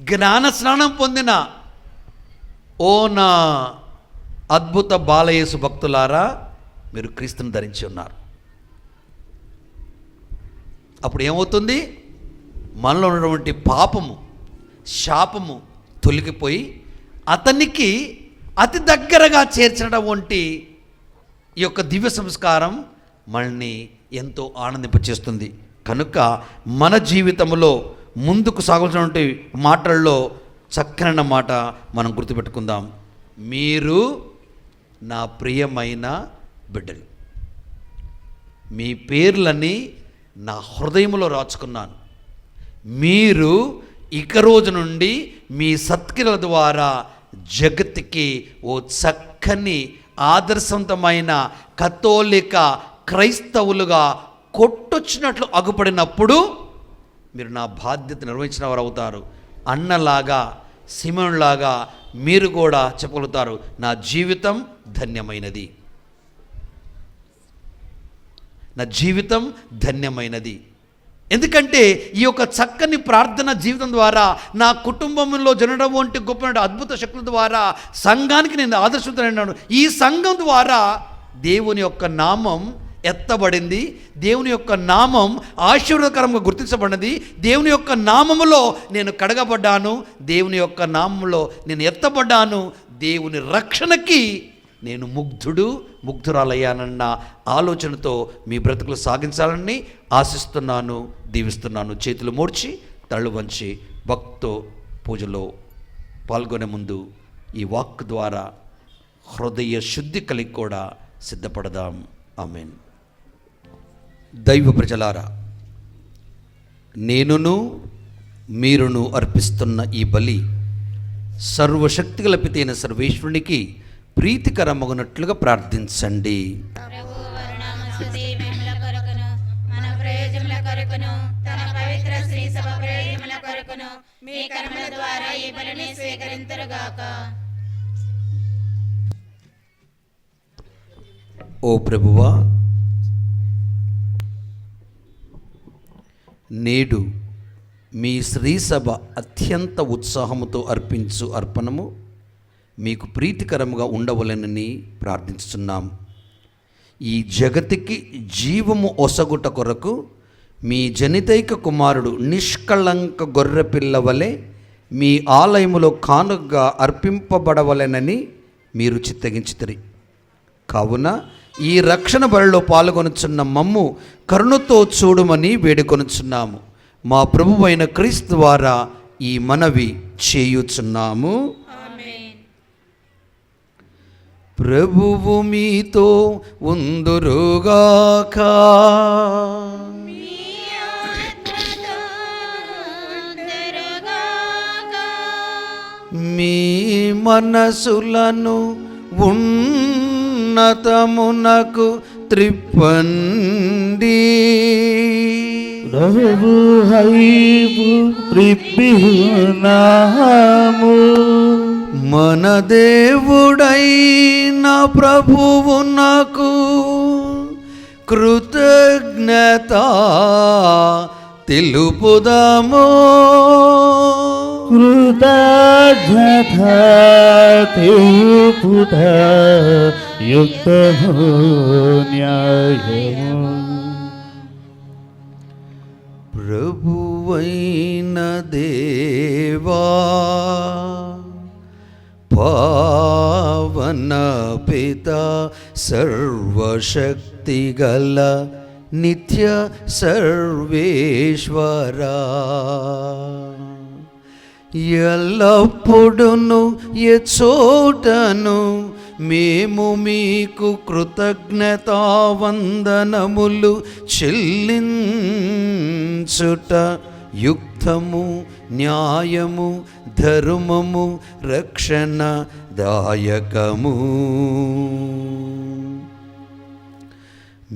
జ్ఞాన స్నానం పొందిన ఓ నా అద్భుత బాలయేసు భక్తులారా, మీరు క్రీస్తుని ధరించి ఉన్నారు. అప్పుడు ఏమవుతుంది? మనలో ఉన్నటువంటి పాపము, శాపము తొలగిపోయి అతనికి అతి దగ్గరగా చేర్చినటువంటి ఈ యొక్క దివ్య సంస్కారం మనల్ని ఎంతో ఆనందింపచేస్తుంది. కనుక మన జీవితంలో ముందుకు సాగాల్సినటువంటి మాటల్లో చక్కనైన మాట మనం గుర్తుపెట్టుకుందాం. మీరు నా ప్రియమైన బిడ్డలు, మీ పేర్లని నా హృదయంలో రాచుకున్నాను. మీరు ఇక రోజు నుండి మీ సత్క్రియల ద్వారా జగత్తుకి ఓ చక్కని ఆదర్శవంతమైన కథోలిక క్రైస్తవులుగా కొట్టొచ్చినట్లు అగుపడినప్పుడు మీరు నా బాధ్యత నిర్వహించిన వారు అవుతారు. అన్నలాగా, సిమోనులాగా మీరు కూడా చెప్పగలుగుతారు, నా జీవితం ధన్యమైనది, నా జీవితం ధన్యమైనది. ఎందుకంటే ఈ యొక్క చక్కని ప్రార్థన జీవితం ద్వారా నా కుటుంబంలో జరగడం వంటి గొప్ప అద్భుత శక్తుల ద్వారా సంఘానికి నేను ఆదర్శిస్తున్నాను. ఈ సంఘం ద్వారా దేవుని యొక్క నామం ఎత్తబడింది, దేవుని యొక్క నామం ఆశీర్వాదకరంగా గుర్తించబడినది, దేవుని యొక్క నామములో నేను కడగబడ్డాను, దేవుని యొక్క నామంలో నేను ఎత్తబడ్డాను, దేవుని రక్షణకి నేను ముగ్ధురాలయ్యానన్న ఆలోచనతో మీ బ్రతుకులు సాగించాలని ఆశిస్తున్నాను, దీవిస్తున్నాను. చేతులు మోడ్చి తళ్ళు వంచి భక్తితో పూజలో పాల్గొనే ముందు ఈ వాక్ ద్వారా హృదయ శుద్ధి కలిగి కూడా సిద్ధపడదాం. ఆమేన్. దైవ ప్రజలారా, నేనును మీరును అర్పిస్తున్న ఈ బలి సర్వశక్తిగల పితైన సర్వేశ్వరునికి ప్రీతికరమగునట్లుగా ప్రార్థించండి. మన ప్రయోజనముల కొరకును తన పవిత్ర శ్రీ సభ ప్రయోజనముల కొరకును మీ కర్మల ద్వారా ఈ బలిని స్వీకరింతురుగాక. ఓ ప్రభువా, నేడు మీ శ్రీసభ అత్యంత ఉత్సాహముతో అర్పించు అర్పణము మీకు ప్రీతికరముగా ఉండవలెనని ప్రార్థించుతున్నాం. ఈ జగతికి జీవము ఒసగుట కొరకు మీ జనితైక కుమారుడు నిష్కళంక గొర్రెపిల్ల వలె మీ ఆలయములో కానుకగా అర్పింపబడవలెనని మీరు చిత్తగించితిరి. కావున ఈ రక్షణ బలిలో పాల్గొనుచున్న మమ్ము కరుణతో చూడమని వేడుకొనుచున్నాము. మా ప్రభువైన క్రీస్తు ద్వారా ఈ మనవి చేయుచున్నాము. ప్రభువు మీతో ఉందురుగాక. మీ మనసులను ఉన్నతమునకు త్రిప్పండి. మన దేవుడైన ప్రభువునకు కృతజ్ఞత తెలుపుదాము. కృతజ్ఞత తెలుపుట యుక్తము న్యాయము. ప్రభువైన దేవా పావన పిత సర్వశక్తిగల నిత్య సర్వేశ్వరా, ఎల్లప్పుడును ఎచోటను మేము మీకు కృతజ్ఞతావందనములు చెల్లించుట యుక్తము న్యాయము ధర్మము రక్షణ దాయకము.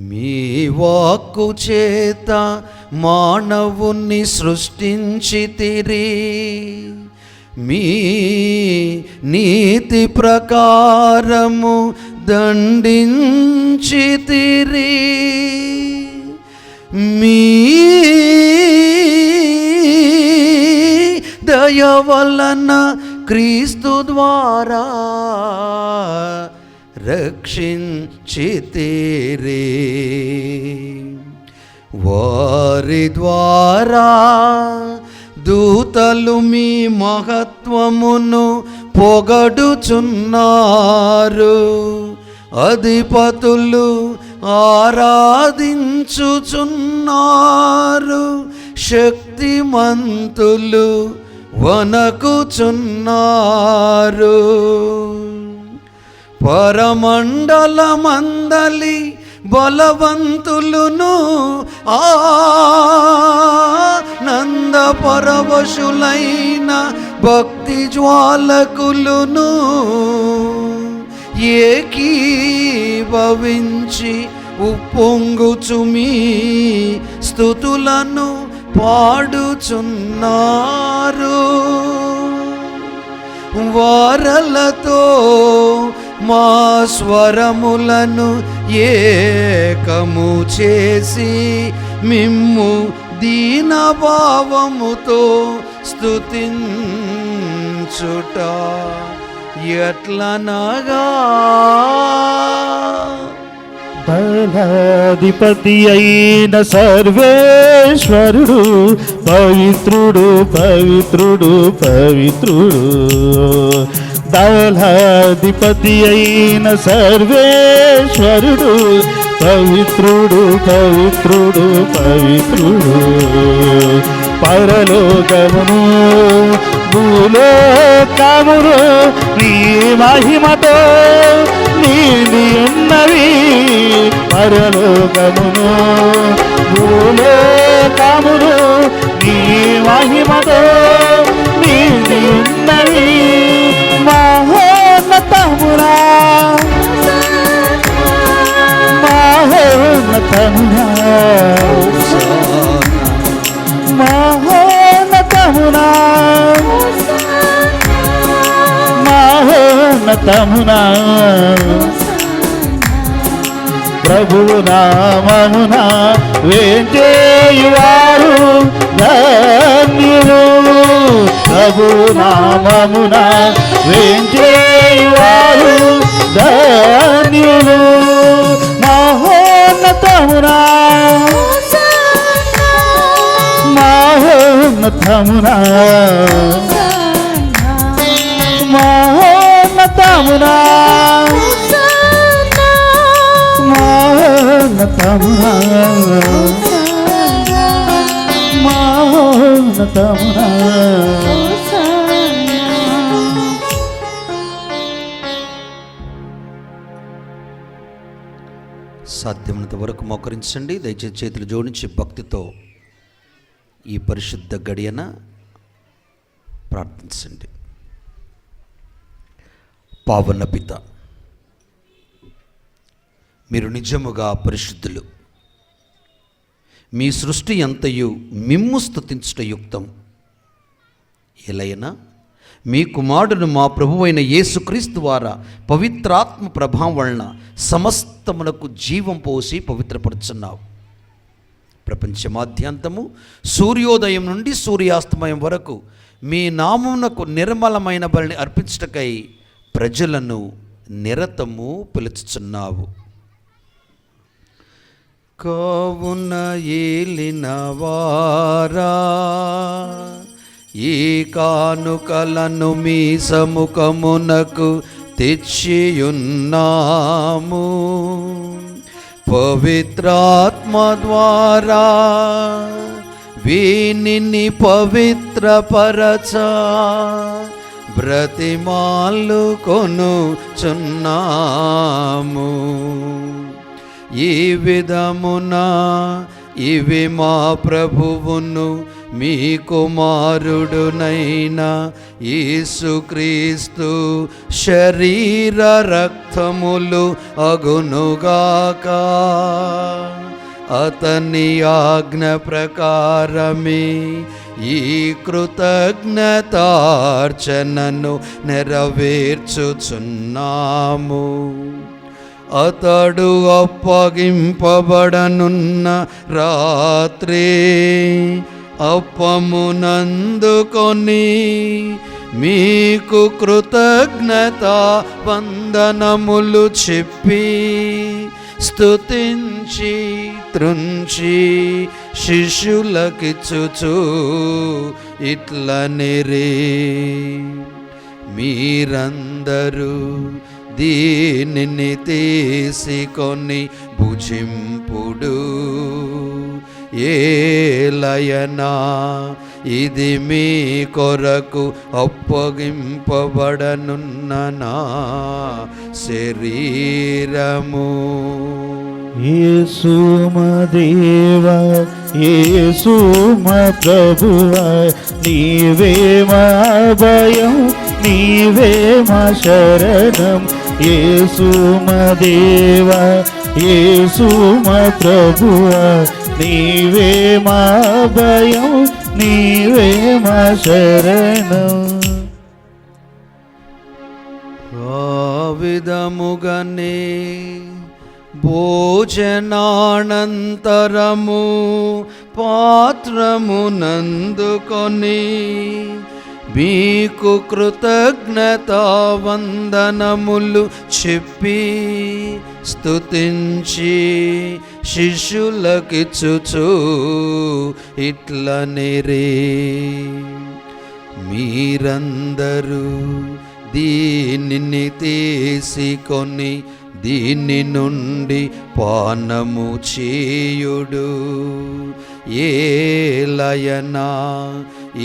మీ వాక్కు చేత మానవుని సృష్టించితిరి, మీ నీతి ప్రకారము దండించితిరి, మీ దయ వలన క్రీస్తు ద్వారా రక్షించితిరి. వారి ద్వారా దూతలు మీ మహత్వమును పొగడుచున్నారు, అధిపతులు ఆరాధించుచున్నారు, శక్తిమంతులు వనకుచున్నారు. పరమండలమందలి బలవంతులును ఆనంద పరవశులైన భక్తి జ్వాలకులును ఏకీభవించి ఉప్పొంగుచు మీ స్తుతులను పాడుచున్నారు. వారలతో మా స్వరములను ఏకము చేసి మిమ్ము దీనభావముతో స్తుతించుట ఎట్లనగా, బలాధిపతి అయిన సర్వేశ్వరుడు పవిత్రుడు పవిత్రుడు పవిత్రుడు. దళాధిపతి అయిన సర్వేశ్వరుడు పవిత్రుడు పవిత్రుడు పవిత్రుడు. పరలోకమును భూలోకమును నీ మహిమతో నిండి ఉన్నవి. పరలోకమును భూలోకమును నీ మహిమతో నిండి ఉన్నవి. మహోన్నతమునా మహోన్నతమునా మహోన్నతమునా మహోన్నతమునా ప్రభువు నామమున వేంచేయువారు ధన్యులు. ప్రభువు నామమున వేంచేయువారు ధన్యులు. మహోన్నతమునా మహోన్నతమునా మహోన్నతమునా మహోన్నతమునా మహోన్నతమునా. సాధ్యమైనంత వరకు మోకరించండి. దయచేసి చేతులు జోడించి భక్తితో ఈ పరిశుద్ధ గడియన ప్రార్థించండి. పావన పిత, మీరు నిజముగా పరిశుద్ధులు. మీ సృష్టి అంతయు మిమ్ము స్తుతించుట యుక్తం. ఎలైనా మీ కుమారుడును మా ప్రభువైన యేసుక్రీస్తు ద్వారా పవిత్రాత్మ ప్రభావం వలన సమస్తమునకు జీవం పోసి పవిత్రపరుచున్నావు. ప్రపంచమాద్యంతము సూర్యోదయం నుండి సూర్యాస్తమయం వరకు మీ నామమునకు నిర్మలమైన బలిని అర్పించుటకై ప్రజలను నిరతము పిలుచుచున్నావు. కావున ఏలిన వారా, ఈ కానుకలను మీ సముఖమునకు తెచ్చియున్నాము. పవిత్రాత్మ ద్వారా వీనిని పవిత్రపరచ బ్రతిమాలు కొనుచున్నాము. ఈ విధమున ఇవి మా ప్రభువును మీ కుమారుడునైన యేసుక్రీస్తు శరీర రక్తములు అగునుగాక. అతని ఆజ్ఞ ప్రకారమే ఈ కృతజ్ఞతార్చనను నెరవేర్చుచున్నాము. అతడు అప్పగింపబడనున్న రాత్రి అప్పమునందుకొని మీకు కృతజ్ఞతా వందనములు చెప్పి స్తుతించి త్రుంచి శిష్యులకిచ్చుచు ఇట్లనిరే, మీరందరూ దీనిని తీసుకొని భుజింపుడు. ఏలయనా ఇది మీ కొరకు అప్పగింపబడనున్న నా శరీరము. యేసు మా దేవా, యేసు మా ప్రభువా, నీవే మా అభయం, నీవే మా శరణం. యేసు మా దేవా, యేసు మా ప్రభువా, నీవే మా అభయం, నీవే మా శరణం. ఆ విధముగానే భోజనానంతరము పాత్రమునందుకొని మీకు కృతజ్ఞతా వందనములు చెప్పి స్తుతించి శిష్యులకిచ్చుచు ఇట్లనిరే, మీరందరూ దీనిని తీసుకొని దీని నుండి పానము చేయుడు. ఏలయనా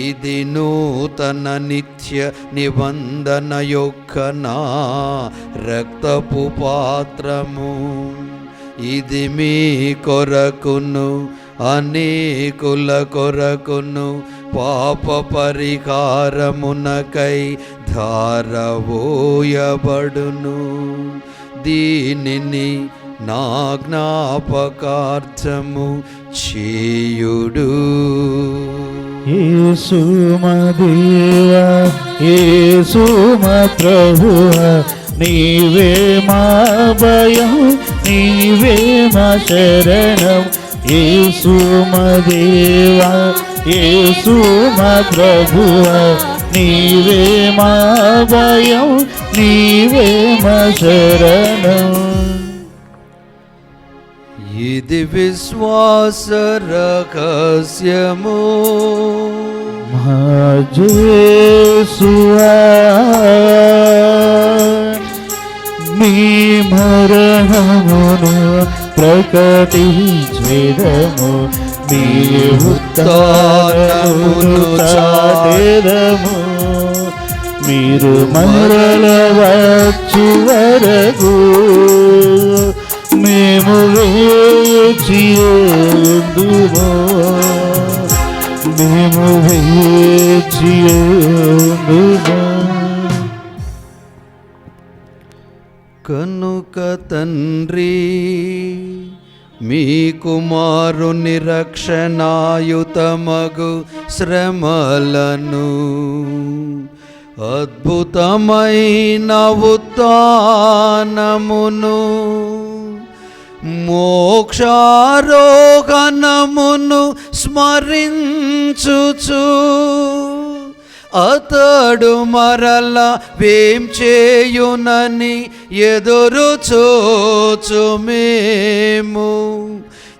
ఇది నూతన నిత్య నిబంధన యొక్క నా రక్తపు పాత్రము. ఇది మీ కొరకును అనేకుల కొరకును పాప పరిహారమునకై ధారవోయబడును. దీనిని నా జ్ఞాపకార్థము చేయుడు. యేసు మా దేవా, యేసు మా ప్రభువా, నీవే మా భయం, నీవే మా శరణం. యేసు మా దేవా, యేసు మా ప్రభువా, నీవే మా భయం, నీవే మా శరణం. ఇది విశ్వాస రహస్యము, మా యేసువా, నీ మరణమును ప్రకటించెదము, నీ ఉత్థానమును చాటెదము. మీరు మరల వచ్చు వరకు మేము వేచియుందుము, మేము వేచియుందుము. కనుక తండ్రి, మీ కుమారుని రక్షణాయుతమగు శ్రమలను అద్భుతమైన ఉత్థానమును మోక్షారోహణమును స్మరించుచు అతడు మరల వేం చేయునని ఎదురు చూచు మేము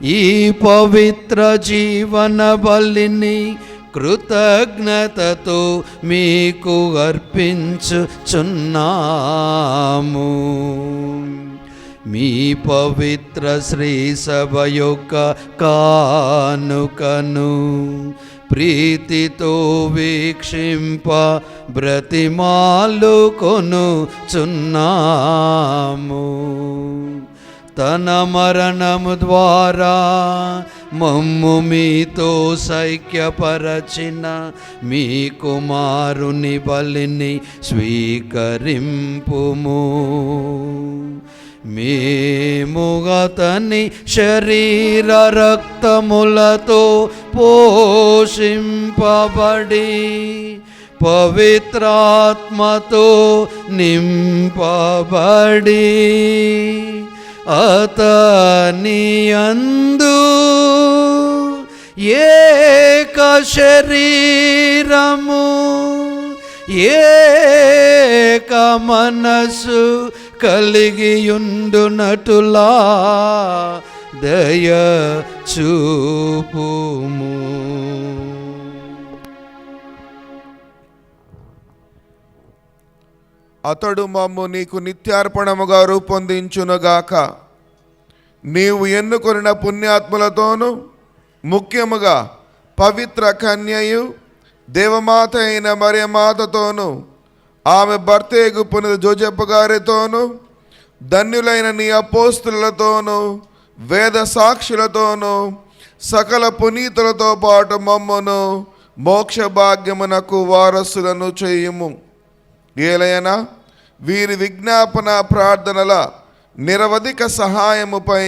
ఈ పవిత్ర జీవన బలిని కృతజ్ఞతతో మీకు అర్పించుచున్నాము. మీ పవిత్ర శ్రీ సభ యొక్క కానుకను ప్రీతితో వీక్షింప బ్రతిమాలు కొనుచున్నాము. తన మరణము ద్వారా మమ్ము మీతో సైక్యపరచిన మీ కుమారుని బలిని స్వీకరింపుము. మేము అతని శరీర రక్తములతో పోషింపబడి పవిత్రాత్మతో నింపబడి అతని యందు ఏక శరీరము ఏక మనసు కలిగియుండునటులా దయ చూపుము. అతడు మమ్ము నీకు నిత్యార్పణముగా రూపొందించునుగాక. నీవు ఎన్నుకొనిన పుణ్యాత్ములతోనూ ముఖ్యముగా పవిత్ర కన్యయు దేవమాత అయిన మరియమాతతోనూ ఆమె భర్తేగు పునీత జోజెఫ్ గారితోనూ ధన్యులైన నీ అపోస్తులతోనూ వేద సాక్షులతోనూ సకల పునీతులతో పాటు మమ్మను మోక్ష భాగ్యమునకు వారసులను చేయుము. ఏలైనా వీరి విజ్ఞాపన ప్రార్థనల నిరవధిక సహాయముపై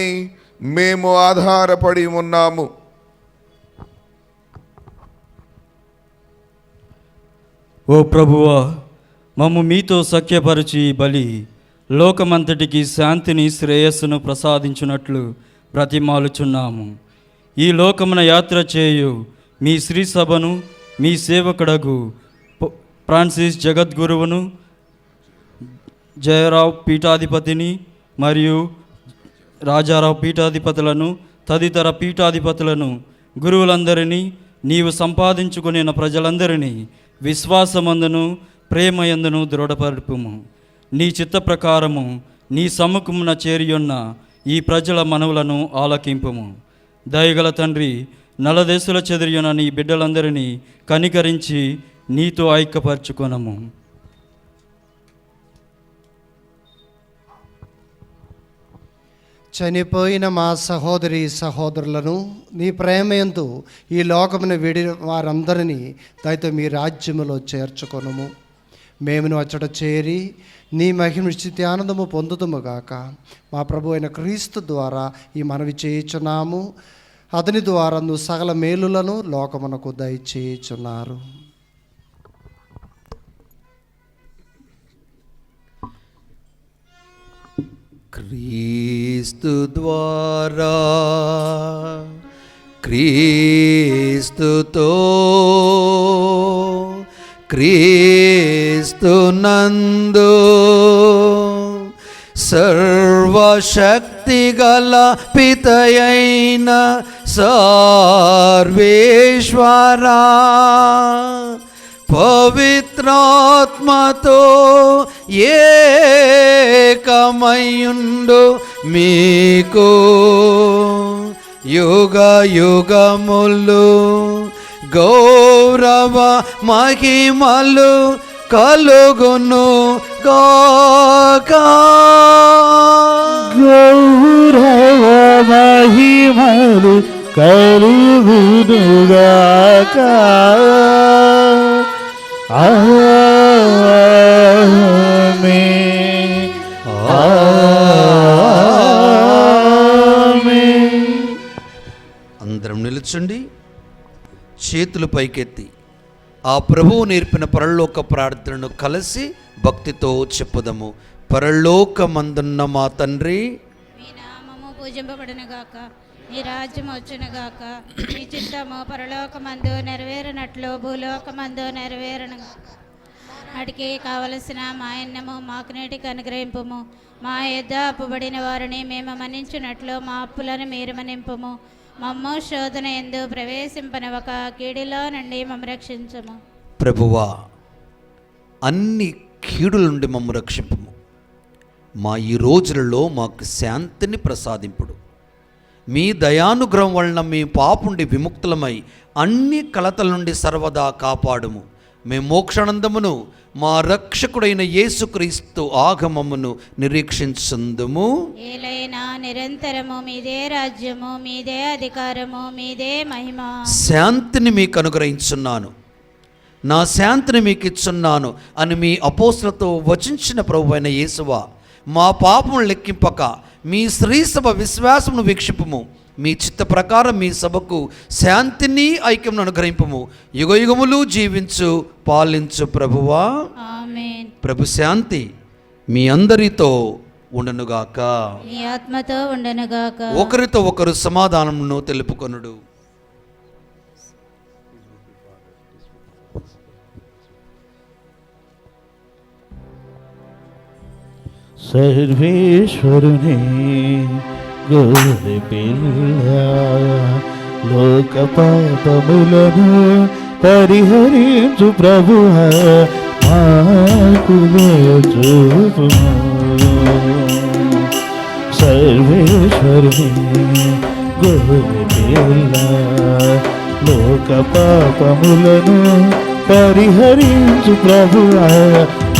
మేము ఆధారపడి ఉన్నాము. ఓ ప్రభువా, మమ్ము మీతో సఖ్యపరిచి బలి లోకమంతటికి శాంతిని శ్రేయస్సును ప్రసాదించున్నట్లు బ్రతిమాలుచున్నాము. ఈ లోకమున యాత్ర చేయు మీ శ్రీ సభను మీ సేవకుడగు ఫ్రాన్సిస్ జగద్గురువును, జయరావు పీఠాధిపతిని మరియు రాజారావు పీఠాధిపతులను తదితర పీఠాధిపతులను గురువులందరినీ నీవు సంపాదించుకునే ప్రజలందరినీ విశ్వాసమందును ప్రేమయందును దృఢపరుపుము. నీ చిత్త ప్రకారము నీ సమ్ముఖమున చేరియున్న ఈ ప్రజల మనవులను ఆలకింపుము. దయగల తండ్రి, నలదేశుల చెదిరియున్న నీ బిడ్డలందరినీ కనికరించి నీతో ఐక్యపరచుకొనము. చనిపోయిన మా సహోదరి సహోదరులను నీ ప్రేమయందు ఈ లోకమును విడి వారందరినీ దయతో మీ రాజ్యములో చేర్చుకొనుము. మేమును అచ్చట చేరి నీ మహిమ స్థితి ఆనందము పొందుదుముగాక. మా ప్రభు అయిన క్రీస్తు ద్వారా ఈ మనవి చేయుచున్నాము. అతని ద్వారా నువ్వు సకల మేలులను లోకమునకు దయచేయుచున్నారు. క్రీస్తు ద్వారా క్రీస్తుతో క్రీస్తునందు సర్వశక్తిగల పితయైన సర్వేశ్వరా పవిత్రాత్మతో ఏకమయుండు మీకు యుగ యుగములు గౌరవ మహిమలు కలుగును గాక. గౌరవ మహిమలు కలుగునుగాక. ఆమేన్. ఆమేన్. అందరం నిలుచుండి చేతులు పైకెత్తి ఆ ప్రభువు నేర్పిన పరలోక ప్రార్థనను కలిసి భక్తితో చెప్పుదము. పరలోకమందున్న మా తండ్రి, మీ నామము పూజింపబడునుగాక, నీ రాజ్యం వచ్చునుగాక. నీ చిత్తము పరలోకమందు నెరవేరినట్లు భూలోకమందు నెరవేరును. వాటికి కావలసిన మా అన్నము మాకు నేటికి అనుగ్రహింపుము. మా యొద్ద అప్పుబడిన వారిని మేము మన్నించినట్లు మా అప్పులను మీరు మన్నింపుము. మమ్ము శోధన యందు ప్రవేశింపనివ్వక కీడులో నుండి మమ్ము రక్షించము. ప్రభువా, అన్ని కీడుల నుండి మమ్ము రక్షింపుము. మా ఈ రోజులలో మాకు శాంతిని ప్రసాదింపుడు. మీ దయానుగ్రహం వలన మీ పాపుండి విముక్తులమై అన్ని కలతల నుండి సర్వదా కాపాడుము. మేము మోక్షానందమును మా రక్షకుడైన యేసుక్రీస్తు ఆగమమును నిరీక్షించుందుము. ఏలైనా నిరంతరము మీదే రాజ్యము, మీదే అధికారము, మీదే మహిమ. శాంతిని మీకు అనుగ్రహించున్నాను, నా శాంతిని మీకు ఇచ్చున్నాను అని మీ అపోస్తులతో వచించిన ప్రభువైన యేసువా, మా పాపమును లెక్కింపక మీ శ్రీసభ విశ్వాసమును వీక్షింపుము. మీ చిత్త ప్రకారం మీ సభకు శాంతిని ఐక్యమును అనుగ్రహింపుము. యుగయుగములు జీవించు పాలించు ప్రభువా. ఆమేన్. ప్రభు శాంతి మీ అందరితో ఉండనుగాక. మీ ఆత్మతో ఉండనుగాక. ఒకరితో ఒకరు సమాధానమును తెలుపుకొనుడు. సర్వేశ్వరుని గోరి పిల్ల లోక పాపములను పరిహరించు ప్రభువా మాకు చూపుము. సర్వేశ్వరుని గోరి పిల్ల లోక పాపములను పరిహరించు ప్రభువా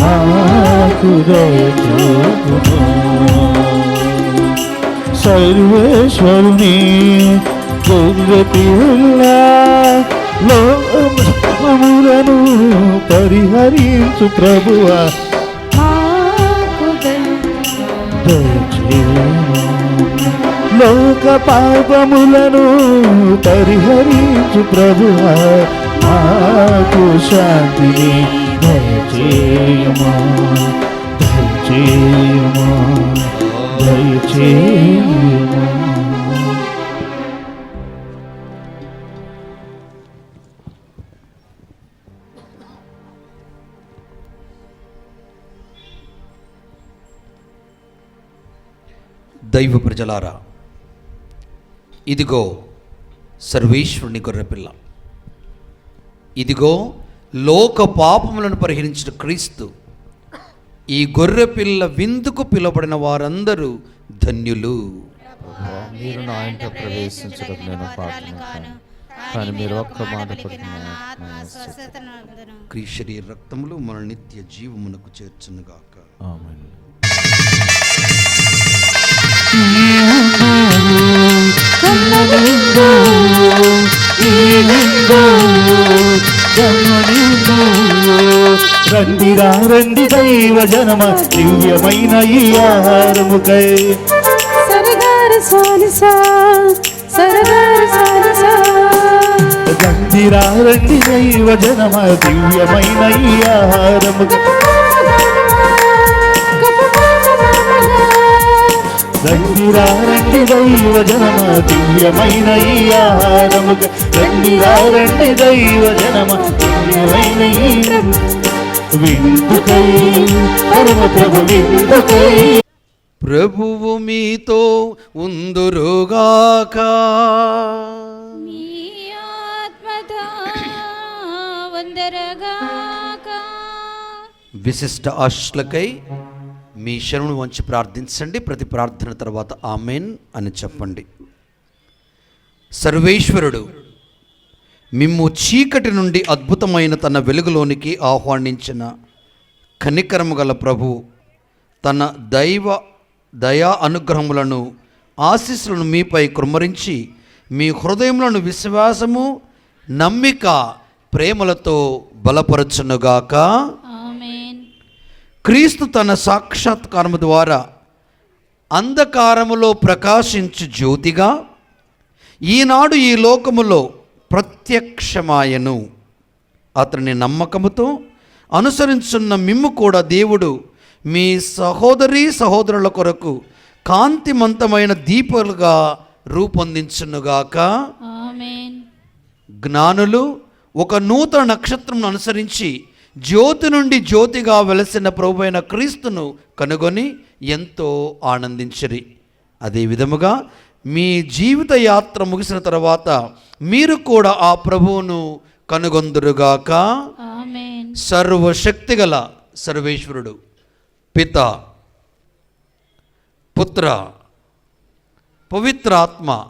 మాకు చూపుము. సర్వేశ్వరుని గొర్రె పిల్ల లోకములను పరిహరించు ప్రభువా మాకు దయచేయుము. లోక పాపములను పరిహరించు ప్రభువా మాకు శాంతిని దయచేయుము. దయచేయుము, దయచేయుము. దైవ ప్రజలారా, ఇదిగో సర్వేశ్వరుని గొర్రెపిల్ల, ఇదిగో లోక పాపములను పరిహరించిన క్రీస్తు. ఈ గొర్రెపిల్ల విందుకు పిలువబడిన వారందరూ ధన్యులు. మీరు నా ఇంట ప్రవేశించడం నేను పాత్రను, కానీ మీరు ఒక్క మాట పలికిన నా ఆత్మ స్వస్థతను పొందును. క్రీస్తు శరీర రక్తములు మన నిత్య జీవమునకు చేర్చునుగాక. ఆమేన్. రండిరా రండి దైవ జనమ దివ్యమైన ఈ ఆహారముకై. రండిరా రండి దైవ జనమ దివ్యమైన ఈ ఆహారముకై. రండిరా రండి దైవ జనమ దివ్యమైన ఈ ఆహారముకై. రండిరా రండి దైవ జనమ దివ్యమైన ఈ విందుకై, పరమ ప్రభు విందుకై. ప్రభువు మీతో ఉందురుగాక. మీ ఆత్మతో వందరగాక. విశిష్ట ఆశలకై మీ శరణును వంచి ప్రార్థించండి. ప్రతి ప్రార్థన తర్వాత ఆమెన్ అని చెప్పండి. సర్వేశ్వరుడు మిమ్ము చీకటి నుండి అద్భుతమైన తన వెలుగులోనికి ఆహ్వానించిన కనికరము గల ప్రభు తన దయా అనుగ్రహములను ఆశీస్సులను మీపై కుమ్మరించి మీ హృదయములను విశ్వాసము నమ్మిక ప్రేమలతో బలపరచునుగాక. ఆమేన్. క్రీస్తు తన సాక్షాత్కారము ద్వారా అంధకారములో ప్రకాశించు జ్యోతిగా ఈనాడు ఈ లోకములో ప్రత్యక్షమాయను. అతని నమ్మకముతో అనుసరించున్న మిమ్ము కూడా దేవుడు మీ సహోదరుల కొరకు కాంతిమంతమైన దీపాలుగా రూపొందించునుగాక. ఆమేన్. జ్ఞానులు ఒక నూతన నక్షత్రం అనుసరించి జ్యోతి నుండి జ్యోతిగా వెలసిన ప్రభువైన క్రీస్తును కనుగొని ఎంతో ఆనందించిరి. అదే విధముగా మీ జీవిత యాత్ర ముగిసిన తర్వాత మీరు కూడా ఆ ప్రభువును కనుగొందురుగాక. ఆమేన్. సర్వశక్తిగల సర్వేశ్వరుడు పిత, పుత్ర, పవిత్రాత్మ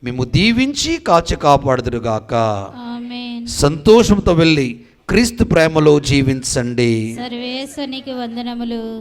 మేము దీవించి కాచి కాపాడుదురుగాక. ఆమేన్. సంతోషంతో వెళ్ళి క్రీస్తు ప్రేమలో జీవించండి. సర్వేశ్వరునికి వందనములు.